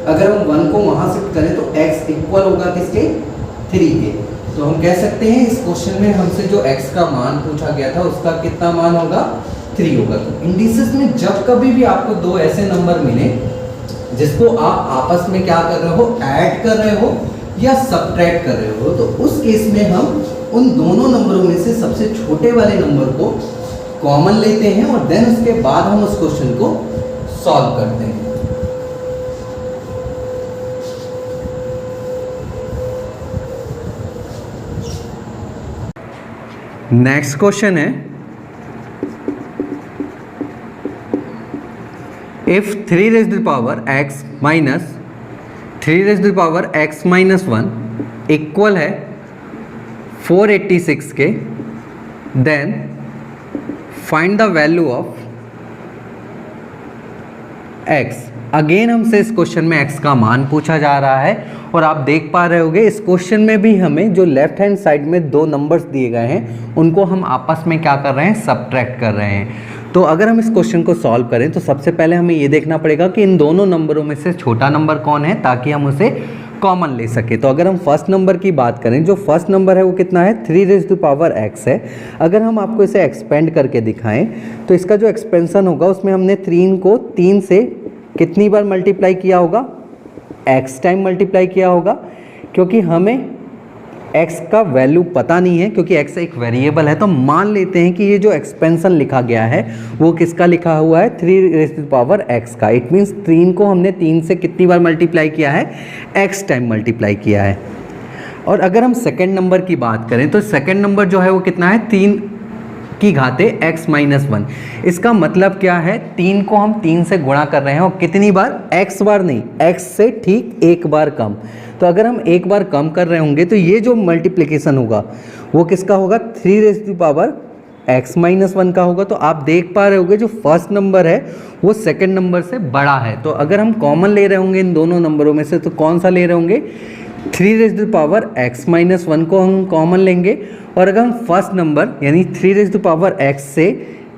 अगर हम 1 को वहां शिफ्ट करें तो x इक्वल होगा किसके, 3 के। तो हम कह सकते हैं इस क्वेश्चन में हमसे जो x का मान पूछा गया था उसका कितना मान होगा, 3 होगा। तो इंडिसेस में जब कभी भी आपको दो ऐसे नंबर मिले जिसको आप आपस में क्या कर रहे हो, ऐड कर रहे हो या सब्ट्रैक्ट कर रहे हो, तो उस केस में हम उन दोनों नंबरों में से सबसे छोटे वाले नंबर को कॉमन लेते हैं और देन उसके बाद हम उस क्वेश्चन को सॉल्व करते हैं। नेक्स्ट क्वेश्चन है, if 3 raise to the power x minus 3 raise to the power x minus 1 equal है 486 के, then find the value of x। Again हमसे इस क्वेश्चन में x का मान पूछा जा रहा है और आप देख पा रहे होंगे इस क्वेश्चन में भी हमें जो लेफ्ट हैंड साइड में दो नंबर्स दिए गए हैं उनको हम आपस में क्या कर रहे हैं, सब्ट्रैक्ट कर रहे हैं। तो अगर हम इस क्वेश्चन को सॉल्व करें तो सबसे पहले हमें ये देखना पड़ेगा कि इन दोनों नंबरों में से छोटा नंबर कौन है ताकि हम उसे कॉमन ले सके। तो अगर हम फर्स्ट नंबर की बात करें, जो फर्स्ट नंबर है वो कितना है, 3 रेज़ टू पावर x है। अगर हम आपको इसे एक्सपेंड करके दिखाएं तो इसका जो एक्सपेंशन होगा उसमें हमने 3 को 3 से कितनी बार मल्टीप्लाई किया होगा, x टाइम मल्टीप्लाई किया होगा, क्योंकि हमें x का वैल्यू पता नहीं है क्योंकि x एक वेरिएबल है। तो मान लेते हैं कि ये जो एक्सपेंशन लिखा गया है वो किसका लिखा हुआ है, 3 रेज़ टू पावर x का। इट मीन्स 3 को हमने 3 से कितनी बार मल्टीप्लाई किया है, x टाइम मल्टीप्लाई किया है। और अगर हम सेकेंड नंबर की बात करें तो सेकेंड नंबर जो है वो कितना है, 3 की घाते x माइनस 1। इसका मतलब क्या है, 3 को हम 3 से गुणा कर रहे हैं और कितनी बार, x बार नहीं, x से ठीक एक बार कम। तो अगर हम एक बार कम कर रहे होंगे तो ये जो मल्टीप्लिकेशन होगा वो किसका होगा, 3 raise to power x minus 1 का होगा। तो आप देख पा रहे होंगे जो फर्स्ट नंबर है वो सेकेंड नंबर से बड़ा है। तो अगर हम कॉमन ले रहे होंगे इन दोनों नंबरों में से तो कौन सा ले रहे होंगे, 3 raise to power x minus 1 को हम कॉमन लेंगे। और अगर हम फर्स्ट नंबर यानी 3 रेज़ टू पावर x से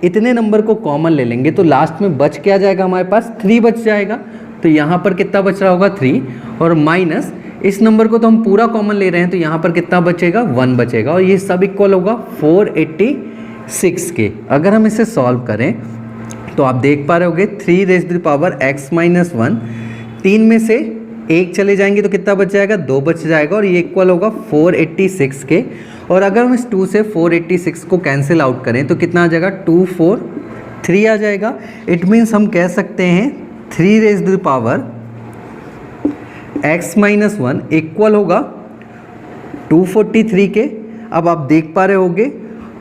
इतने नंबर को कॉमन ले लेंगे तो लास्ट में बच क्या जाएगा, हमारे पास 3 बच जाएगा। तो यहाँ पर कितना बच रहा होगा, 3, और माइनस इस नंबर को तो हम पूरा कॉमन ले रहे हैं तो यहाँ पर कितना बचेगा, 1 बचेगा। और ये सब इक्वल होगा 486 के। अगर हम इसे सॉल्व करें तो आप देख पा रहे होंगे 3 raise to power x minus 1, 3 में से 1 चले जाएंगे तो कितना बच जाएगा, 2 बच जाएगा और ये इक्वल होगा 486 के। और अगर हम इस 2 से 486 को कैंसिल आउट करें तो कितना आ जाएगा, 2 4 3 आ जाएगा। इट मीन्स हम कह सकते हैं 3 raise to power x minus 1 equal होगा 243 के। अब आप देख पा रहे होंगे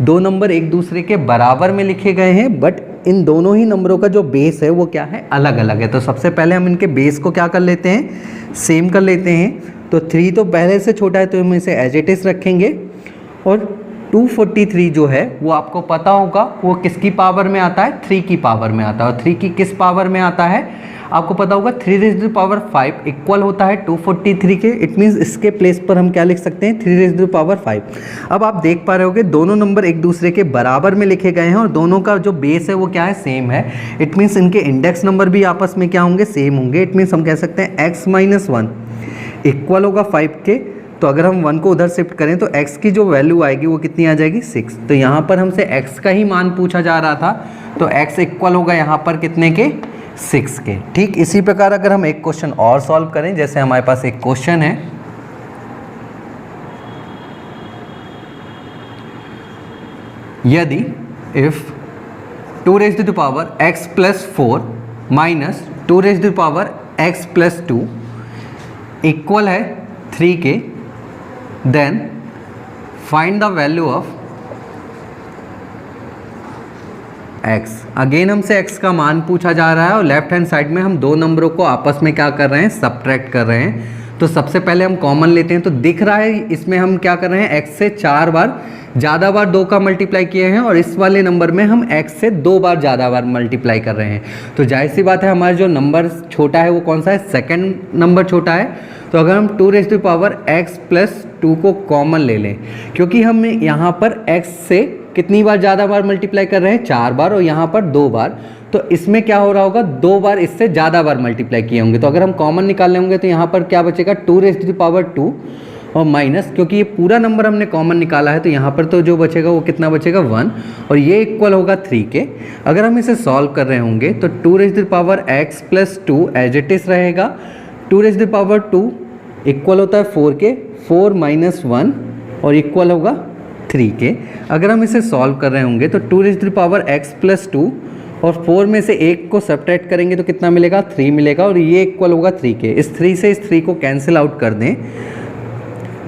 दो नंबर एक दूसरे के बराबर में लिखे गए हैं, बट इन दोनों ही नंबरों का जो बेस है वो क्या है, अलग अलग है। तो सबसे पहले हम इनके बेस को क्या कर लेते हैं, सेम कर लेते हैं। तो 3 तो पहले से छोटा है तो हम इसे एज इट इज रखेंगे। और 243 जो है वो आपको पता होगा वो किसकी पावर में आता है, 3 की पावर में आता है। और 3 की किस पावर में आता है आपको पता होगा, 3 रेज़ टू पावर 5 इक्वल होता है 243 के। इट मीन्स इसके प्लेस पर हम क्या लिख सकते हैं, 3 रेज़ टू पावर 5। अब आप देख पा रहे होगे दोनों नंबर एक दूसरे के बराबर में लिखे गए हैं और दोनों का जो बेस है वो क्या है, सेम है। इट मीन्स इनके इंडेक्स नंबर भी आपस में क्या होंगे, सेम होंगे। इट मीन्स हम कह सकते हैं x माइनस 1 इक्वल होगा 5 के। तो अगर हम 1 को उधर शिफ्ट करें तो x की जो वैल्यू आएगी वो कितनी आ जाएगी, 6। तो यहाँ पर हमसे x का ही मान पूछा जा रहा था तो x इक्वल होगा यहाँ पर कितने के, 6 के। ठीक इसी प्रकार अगर हम एक क्वेश्चन और सॉल्व करें, जैसे हमारे पास एक क्वेश्चन है, यदि if 2 raise to power x plus 4 minus 2 raise to power x plus 2 equal है 3 के, then find the value of x। Again हमसे x का मान पूछा जा रहा है और लेफ्ट हैंड साइड में हम दो नंबरों को आपस में क्या कर रहे हैं, सब्ट्रैक्ट कर रहे हैं। तो सबसे पहले हम कॉमन लेते हैं। तो दिख रहा है इसमें हम क्या कर रहे हैं, x से 4 बार ज़्यादा बार 2 का मल्टीप्लाई किए हैं और इस वाले नंबर में हम x से 2 बार ज़्यादा बार मल्टीप्लाई कर रहे हैं। तो जाहिर सी बात है हमारा जो नंबर छोटा है वो कौन सा है, सेकंड नंबर छोटा है। तो अगर हम 2 raise to power x plus 2 को कॉमन ले लें, क्योंकि हम यहाँ पर x से कितनी बार ज़्यादा बार मल्टीप्लाई कर रहे हैं, 4 बार, और यहाँ पर 2 बार, तो इसमें क्या हो रहा होगा, 2 बार इससे ज़्यादा बार मल्टीप्लाई किए होंगे। तो अगर हम कॉमन निकाल होंगे तो यहाँ पर क्या बचेगा, 2 रेज़ टू पावर 2 और माइनस, क्योंकि ये पूरा नंबर हमने कॉमन निकाला है तो यहाँ पर तो जो बचेगा वो कितना बचेगा, 1, और ये इक्वल होगा 3 के। अगर हम इसे सॉल्व कर रहे होंगे तो 2 raise to power x plus 2 as it is रहेगा। 2 रेज़ टू पावर 2 इक्वल होता है 4 के, 4 माइनस 1 और इक्वल होगा 3 के। अगर हम इसे सॉल्व कर रहे होंगे तो 2 raise to power x plus 2 और 4 में से 1 को सब्ट्रैक्ट करेंगे तो कितना मिलेगा, 3 मिलेगा, और ये इक्वल होगा 3 के। इस 3 से इस 3 को कैंसिल आउट कर दें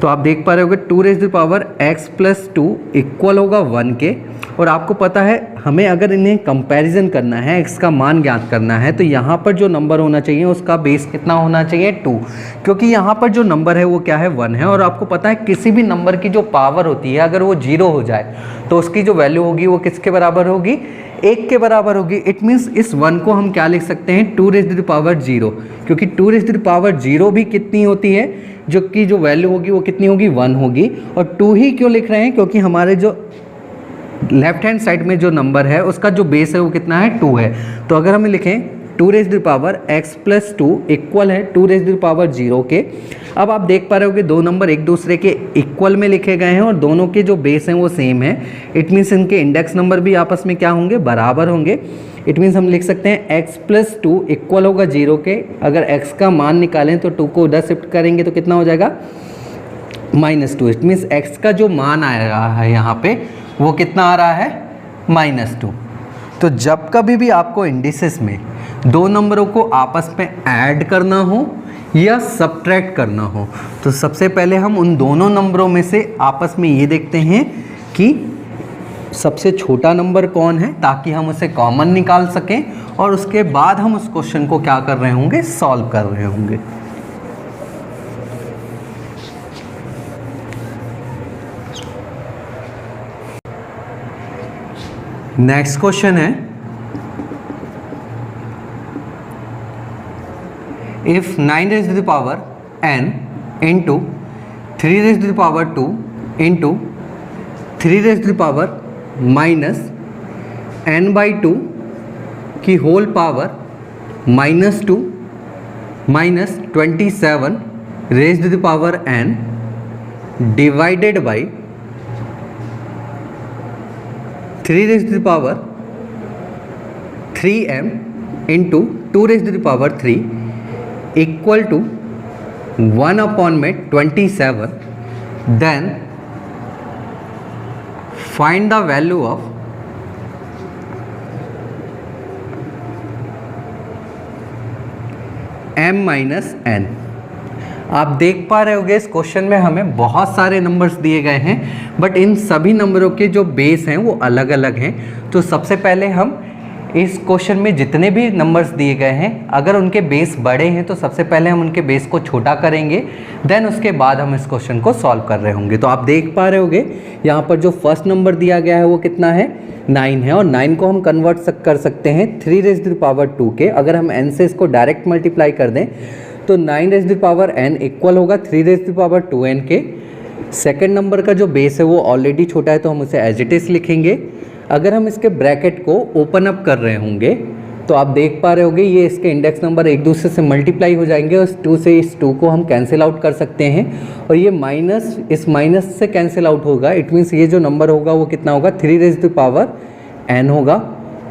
तो आप देख पा रहे होगे 2 raise to the power x plus 2 equal होगा 1 के। और आपको पता है हमें अगर इन्हें कंपैरिजन करना है, x का मान ज्ञात करना है, तो यहाँ पर जो नंबर होना चाहिए उसका बेस कितना होना चाहिए 2, क्योंकि यहाँ पर जो नंबर है वो क्या है 1 है। और आपको पता है किसी भी नंबर की जो पावर होती है अगर वो 0 हो जाए तो उसकी जो वैल्यू होगी वो किसके बराबर होगी, 1 के बराबर होगी। इट मीन्स इस 1 को हम क्या लिख सकते हैं 2 रेज़ टू द पावर 0, क्योंकि 2 रेज़ टू द पावर 0 भी कितनी होती है, जो कि जो वैल्यू होगी वो कितनी होगी 1 होगी। और 2 ही क्यों लिख रहे हैं, क्योंकि हमारे जो लेफ्ट हैंड साइड में जो नंबर है उसका जो बेस है वो कितना है 2 है। तो अगर हम लिखें 2 raise to the power x plus 2 equal है 2 रेज़ टू द पावर 0 के। अब आप देख पा रहे हो कि दो नंबर एक दूसरे के इक्वल में लिखे गए हैं और दोनों के जो बेस हैं वो सेम है। इट मीन्स इनके इंडेक्स नंबर भी आपस में क्या होंगे, बराबर होंगे। इट मीन्स हम लिख सकते हैं x प्लस 2 इक्वल होगा 0 के। अगर x का मान निकालें तो 2 को उधर शिफ्ट करेंगे तो कितना हो जाएगा -2। इट मीन्स x का जो मान आ रहा है यहाँ पे वो कितना आ रहा है -2। तो जब कभी भी आपको इंडिसेस में दो नंबरों को आपस में ऐड करना हो या सब्ट्रैक्ट करना हो तो सबसे पहले हम उन दोनों नंबरों में से आपस में ये देखते हैं कि सबसे छोटा नंबर कौन है, ताकि हम उसे कॉमन निकाल सकें और उसके बाद हम उस क्वेश्चन को क्या कर रहे होंगे, सॉल्व कर रहे होंगे। नेक्स्ट क्वेश्चन है, if 9 raise to the power n into 3 raise to the power 2 into 3 raise to the power -n/2 की whole power -2 -27 raise to the power n divided by 3 raise to the power 3m into 2 raise to the power 3 equal to 1/27, then find the value of m-n। आप देख पा रहे होंगे इस question में हमें बहुत सारे नंबर्स दिए गए हैं, बट इन सभी नंबरों के जो बेस हैं वो अलग अलग हैं। तो सबसे पहले हम इस क्वेश्चन में जितने भी नंबर्स दिए गए हैं अगर उनके बेस बड़े हैं तो सबसे पहले हम उनके बेस को छोटा करेंगे, देन उसके बाद हम इस क्वेश्चन को सॉल्व कर रहे होंगे। तो आप देख पा रहे होंगे यहाँ पर जो फर्स्ट नंबर दिया गया है वो कितना है 9 है, और 9 को हम कन्वर्ट कर सकते हैं 3 रेज़ टू द पावर 2 के। अगर हम n से इसको डायरेक्ट मल्टीप्लाई कर दें तो 9 raise to the power n equal होगा 3 raise to the power 2n के। सेकेंड नंबर का जो बेस है वो ऑलरेडी छोटा है तो हम उसे एज इट इज़ लिखेंगे। अगर हम इसके ब्रैकेट को ओपन अप कर रहे होंगे तो आप देख पा रहे होंगे ये इसके इंडेक्स नंबर एक दूसरे से मल्टीप्लाई हो जाएंगे, और 2 से इस 2 को हम कैंसिल आउट कर सकते हैं और ये माइनस इस माइनस से कैंसिल आउट होगा। इट मीन्स ये जो नंबर होगा वो कितना होगा 3 रेज़ टू पावर n होगा,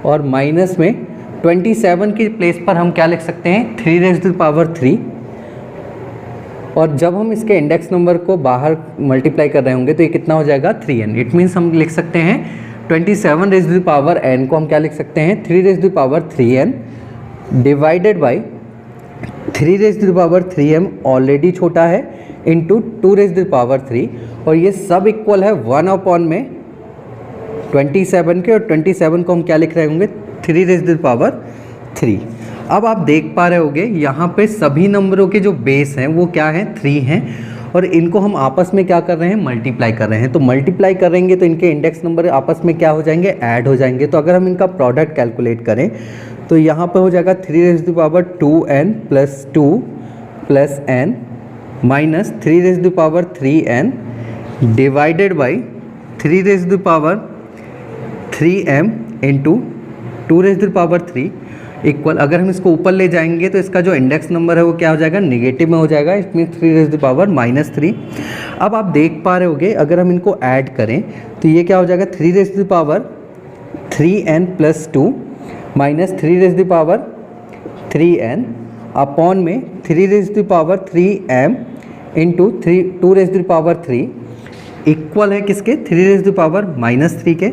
और माइनस में 27 की प्लेस पर हम क्या लिख सकते हैं 3 रेज़ टू पावर 3। और जब हम इसके इंडेक्स नंबर को बाहर मल्टीप्लाई कर रहे होंगे तो ये कितना हो जाएगा 3n। इट मीन्स हम लिख सकते हैं 27 रेज़ टू पावर n को हम क्या लिख सकते हैं 3 raise to power 3n divided by 3 raise to power 3m already छोटा है इंटू 2 रेज़ टू पावर 3, और ये सब इक्वल है 1/27 के, और 27 को हम क्या लिख रहे होंगे 3 रेज़ टू पावर 3। अब आप देख पा रहे होंगे यहाँ पे सभी नंबरों के जो बेस हैं वो क्या हैं 3 हैं, और इनको हम आपस में क्या कर रहे हैं मल्टीप्लाई कर रहे हैं। तो मल्टीप्लाई करेंगे तो इनके इंडेक्स नंबर आपस में क्या हो जाएंगे ऐड हो जाएंगे। तो अगर हम इनका प्रोडक्ट कैलकुलेट करें तो यहाँ पे हो जाएगा 3 raise to power 2n plus 2 plus n minus 3 raise to power 3n divided by 3 raise to power 3m into 2 raise to power 3 equal. अगर हम इसको ऊपर ले जाएंगे तो इसका जो इंडेक्स नंबर है वो क्या हो जाएगा नेगेटिव में हो जाएगा, इसमें 3 रेज़ टू पावर -3। अब आप देख पा रहे होंगे अगर हम इनको ऐड करें तो ये क्या हो जाएगा 3 raise to power 3n plus 2 minus 3 raise to power 3n upon में 3 raise to power 3m into 2 raise to power 3 equal है किसके, 3⁻³ के।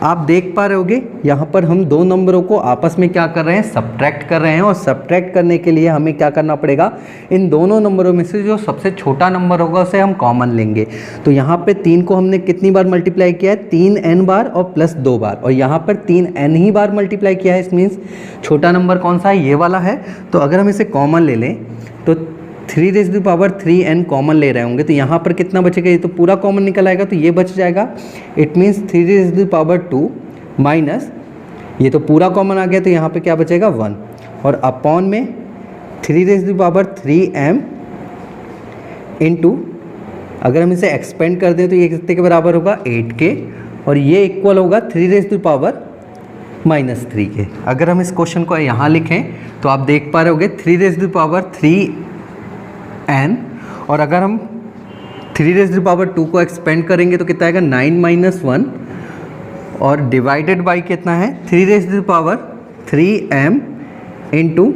आप देख पा रहे होगे यहाँ पर हम दो नंबरों को आपस में क्या कर रहे हैं, सब्ट्रैक्ट कर रहे हैं। और सब्ट्रैक्ट करने के लिए हमें क्या करना पड़ेगा, इन दोनों नंबरों में से जो सबसे छोटा नंबर होगा उसे हम कॉमन लेंगे। तो यहाँ पे 3 को हमने कितनी बार मल्टीप्लाई किया है, 3n बार और प्लस 2 बार, और यहाँ पर 3n ही बार मल्टीप्लाई किया है। इस मीन्स छोटा नंबर कौन सा है, ये वाला है। तो अगर हम इसे कॉमन ले लें तो 3⁻³ कॉमन ले रहे होंगे तो यहाँ पर कितना बचेगा, ये तो पूरा कॉमन निकल आएगा तो ये बच जाएगा। इट मीन्स 3⁻² माइनस ये तो पूरा कॉमन आ गया तो यहाँ पे क्या बचेगा 1, और अपॉन में 3⁻³ इंटू, अगर हम इसे एक्सपेंड कर दें तो ये कितने के बराबर होगा, 8 के, और ये इक्वल होगा 3⁻³ के। अगर हम इस क्वेश्चन को यहाँ लिखें तो आप देख पा रहे होगे 3⁻3n, और अगर हम 3⁻² को एक्सपेंड करेंगे तो कितना आएगा 9 - 1, और डिवाइडेड बाई कितना है 3⁻3m इंटू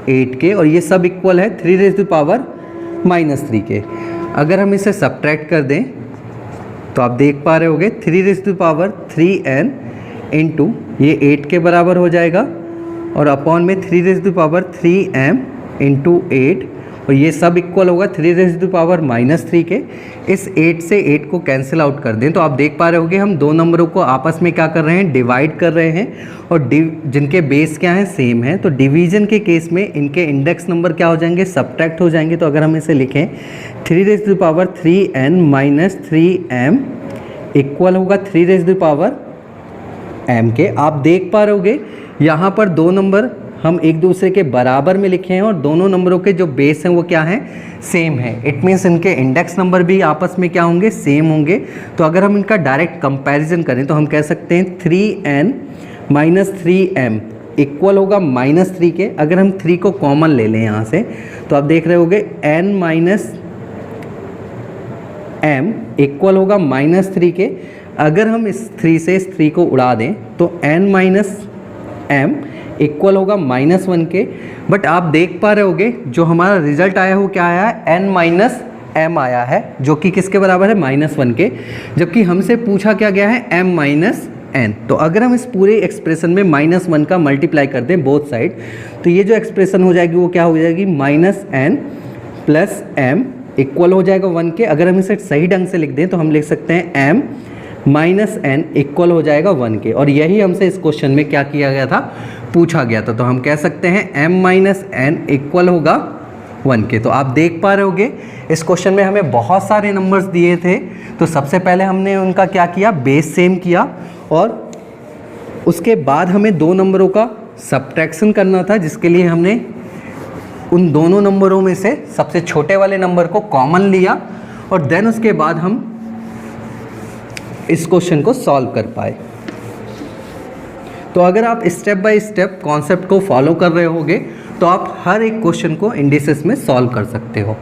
8 के, और ये सब इक्वल है 3⁻³ के। अगर हम इसे सब्ट्रैक्ट कर दें तो आप देख पा रहे होगे 3⁻3n इंटू ये 8 के बराबर हो जाएगा, और अपॉन में 3⁻3m इंटू 8, और ये सब इक्वल होगा 3⁻³ के। इस 8 से 8 को कैंसिल आउट कर दें तो आप देख पा रहे होगे हम दो नंबरों को आपस में क्या कर रहे हैं, डिवाइड कर रहे हैं, और जिनके बेस क्या हैं, सेम है। तो डिवीजन के केस में इनके इंडेक्स नंबर क्या हो जाएंगे, सब्ट्रैक्ट हो जाएंगे। तो अगर हम इसे लिखें 3⁻3n माइनस 3m इक्वल होगा 3⁻m के। आप देख पा रहे होगे यहाँ पर दो नंबर हम एक दूसरे के बराबर में लिखे हैं और दोनों नंबरों के जो बेस हैं वो क्या हैं, सेम है। इट मीन्स इनके इंडेक्स नंबर भी आपस में क्या होंगे, सेम होंगे। तो अगर हम इनका डायरेक्ट कंपैरिजन करें तो हम कह सकते हैं 3n माइनस 3m इक्वल होगा -3 के। अगर हम 3 को कॉमन ले लें यहाँ से तो आप देख रहे होगे n माइनस m इक्वल होगा -3 के। अगर हम इस 3 से इस 3 को उड़ा दें तो n माइनस m इक्वल होगा -1 के। बट आप देख पा रहे होगे जो हमारा रिजल्ट आया हो क्या आया है, n माइनस m आया है, जो कि किसके बराबर है, -1 के। जबकि हमसे पूछा क्या गया है, m माइनस n। तो अगर हम इस पूरे एक्सप्रेशन में -1 का मल्टीप्लाई कर दें बोथ साइड तो ये जो एक्सप्रेशन हो जाएगी वो क्या हो जाएगी, -n प्लस m इक्वल हो जाएगा 1 के। अगर हम इसे सही ढंग से लिख दें तो हम लिख सकते हैं m माइनस n इक्वल हो जाएगा 1 के। और यही हमसे इस क्वेश्चन में क्या किया गया था, पूछा गया था। तो हम कह सकते हैं m माइनस n इक्वल होगा 1 के। तो आप देख पा रहे होगे इस क्वेश्चन में हमें बहुत सारे नंबर्स दिए थे। तो सबसे पहले हमने उनका क्या किया, बेस सेम किया, और उसके बाद हमें दो नंबरों का सब्ट्रैक्शन करना था, जिसके लिए हमने उन दोनों नंबरों में से सबसे छोटे वाले नंबर को कॉमन लिया, और देन उसके बाद हम इस क्वेश्चन को सॉल्व कर पाए। तो अगर आप स्टेप बाय स्टेप कॉन्सेप्ट को फॉलो कर रहे होगे तो आप हर एक क्वेश्चन को इंडिसेस में सॉल्व कर सकते हो।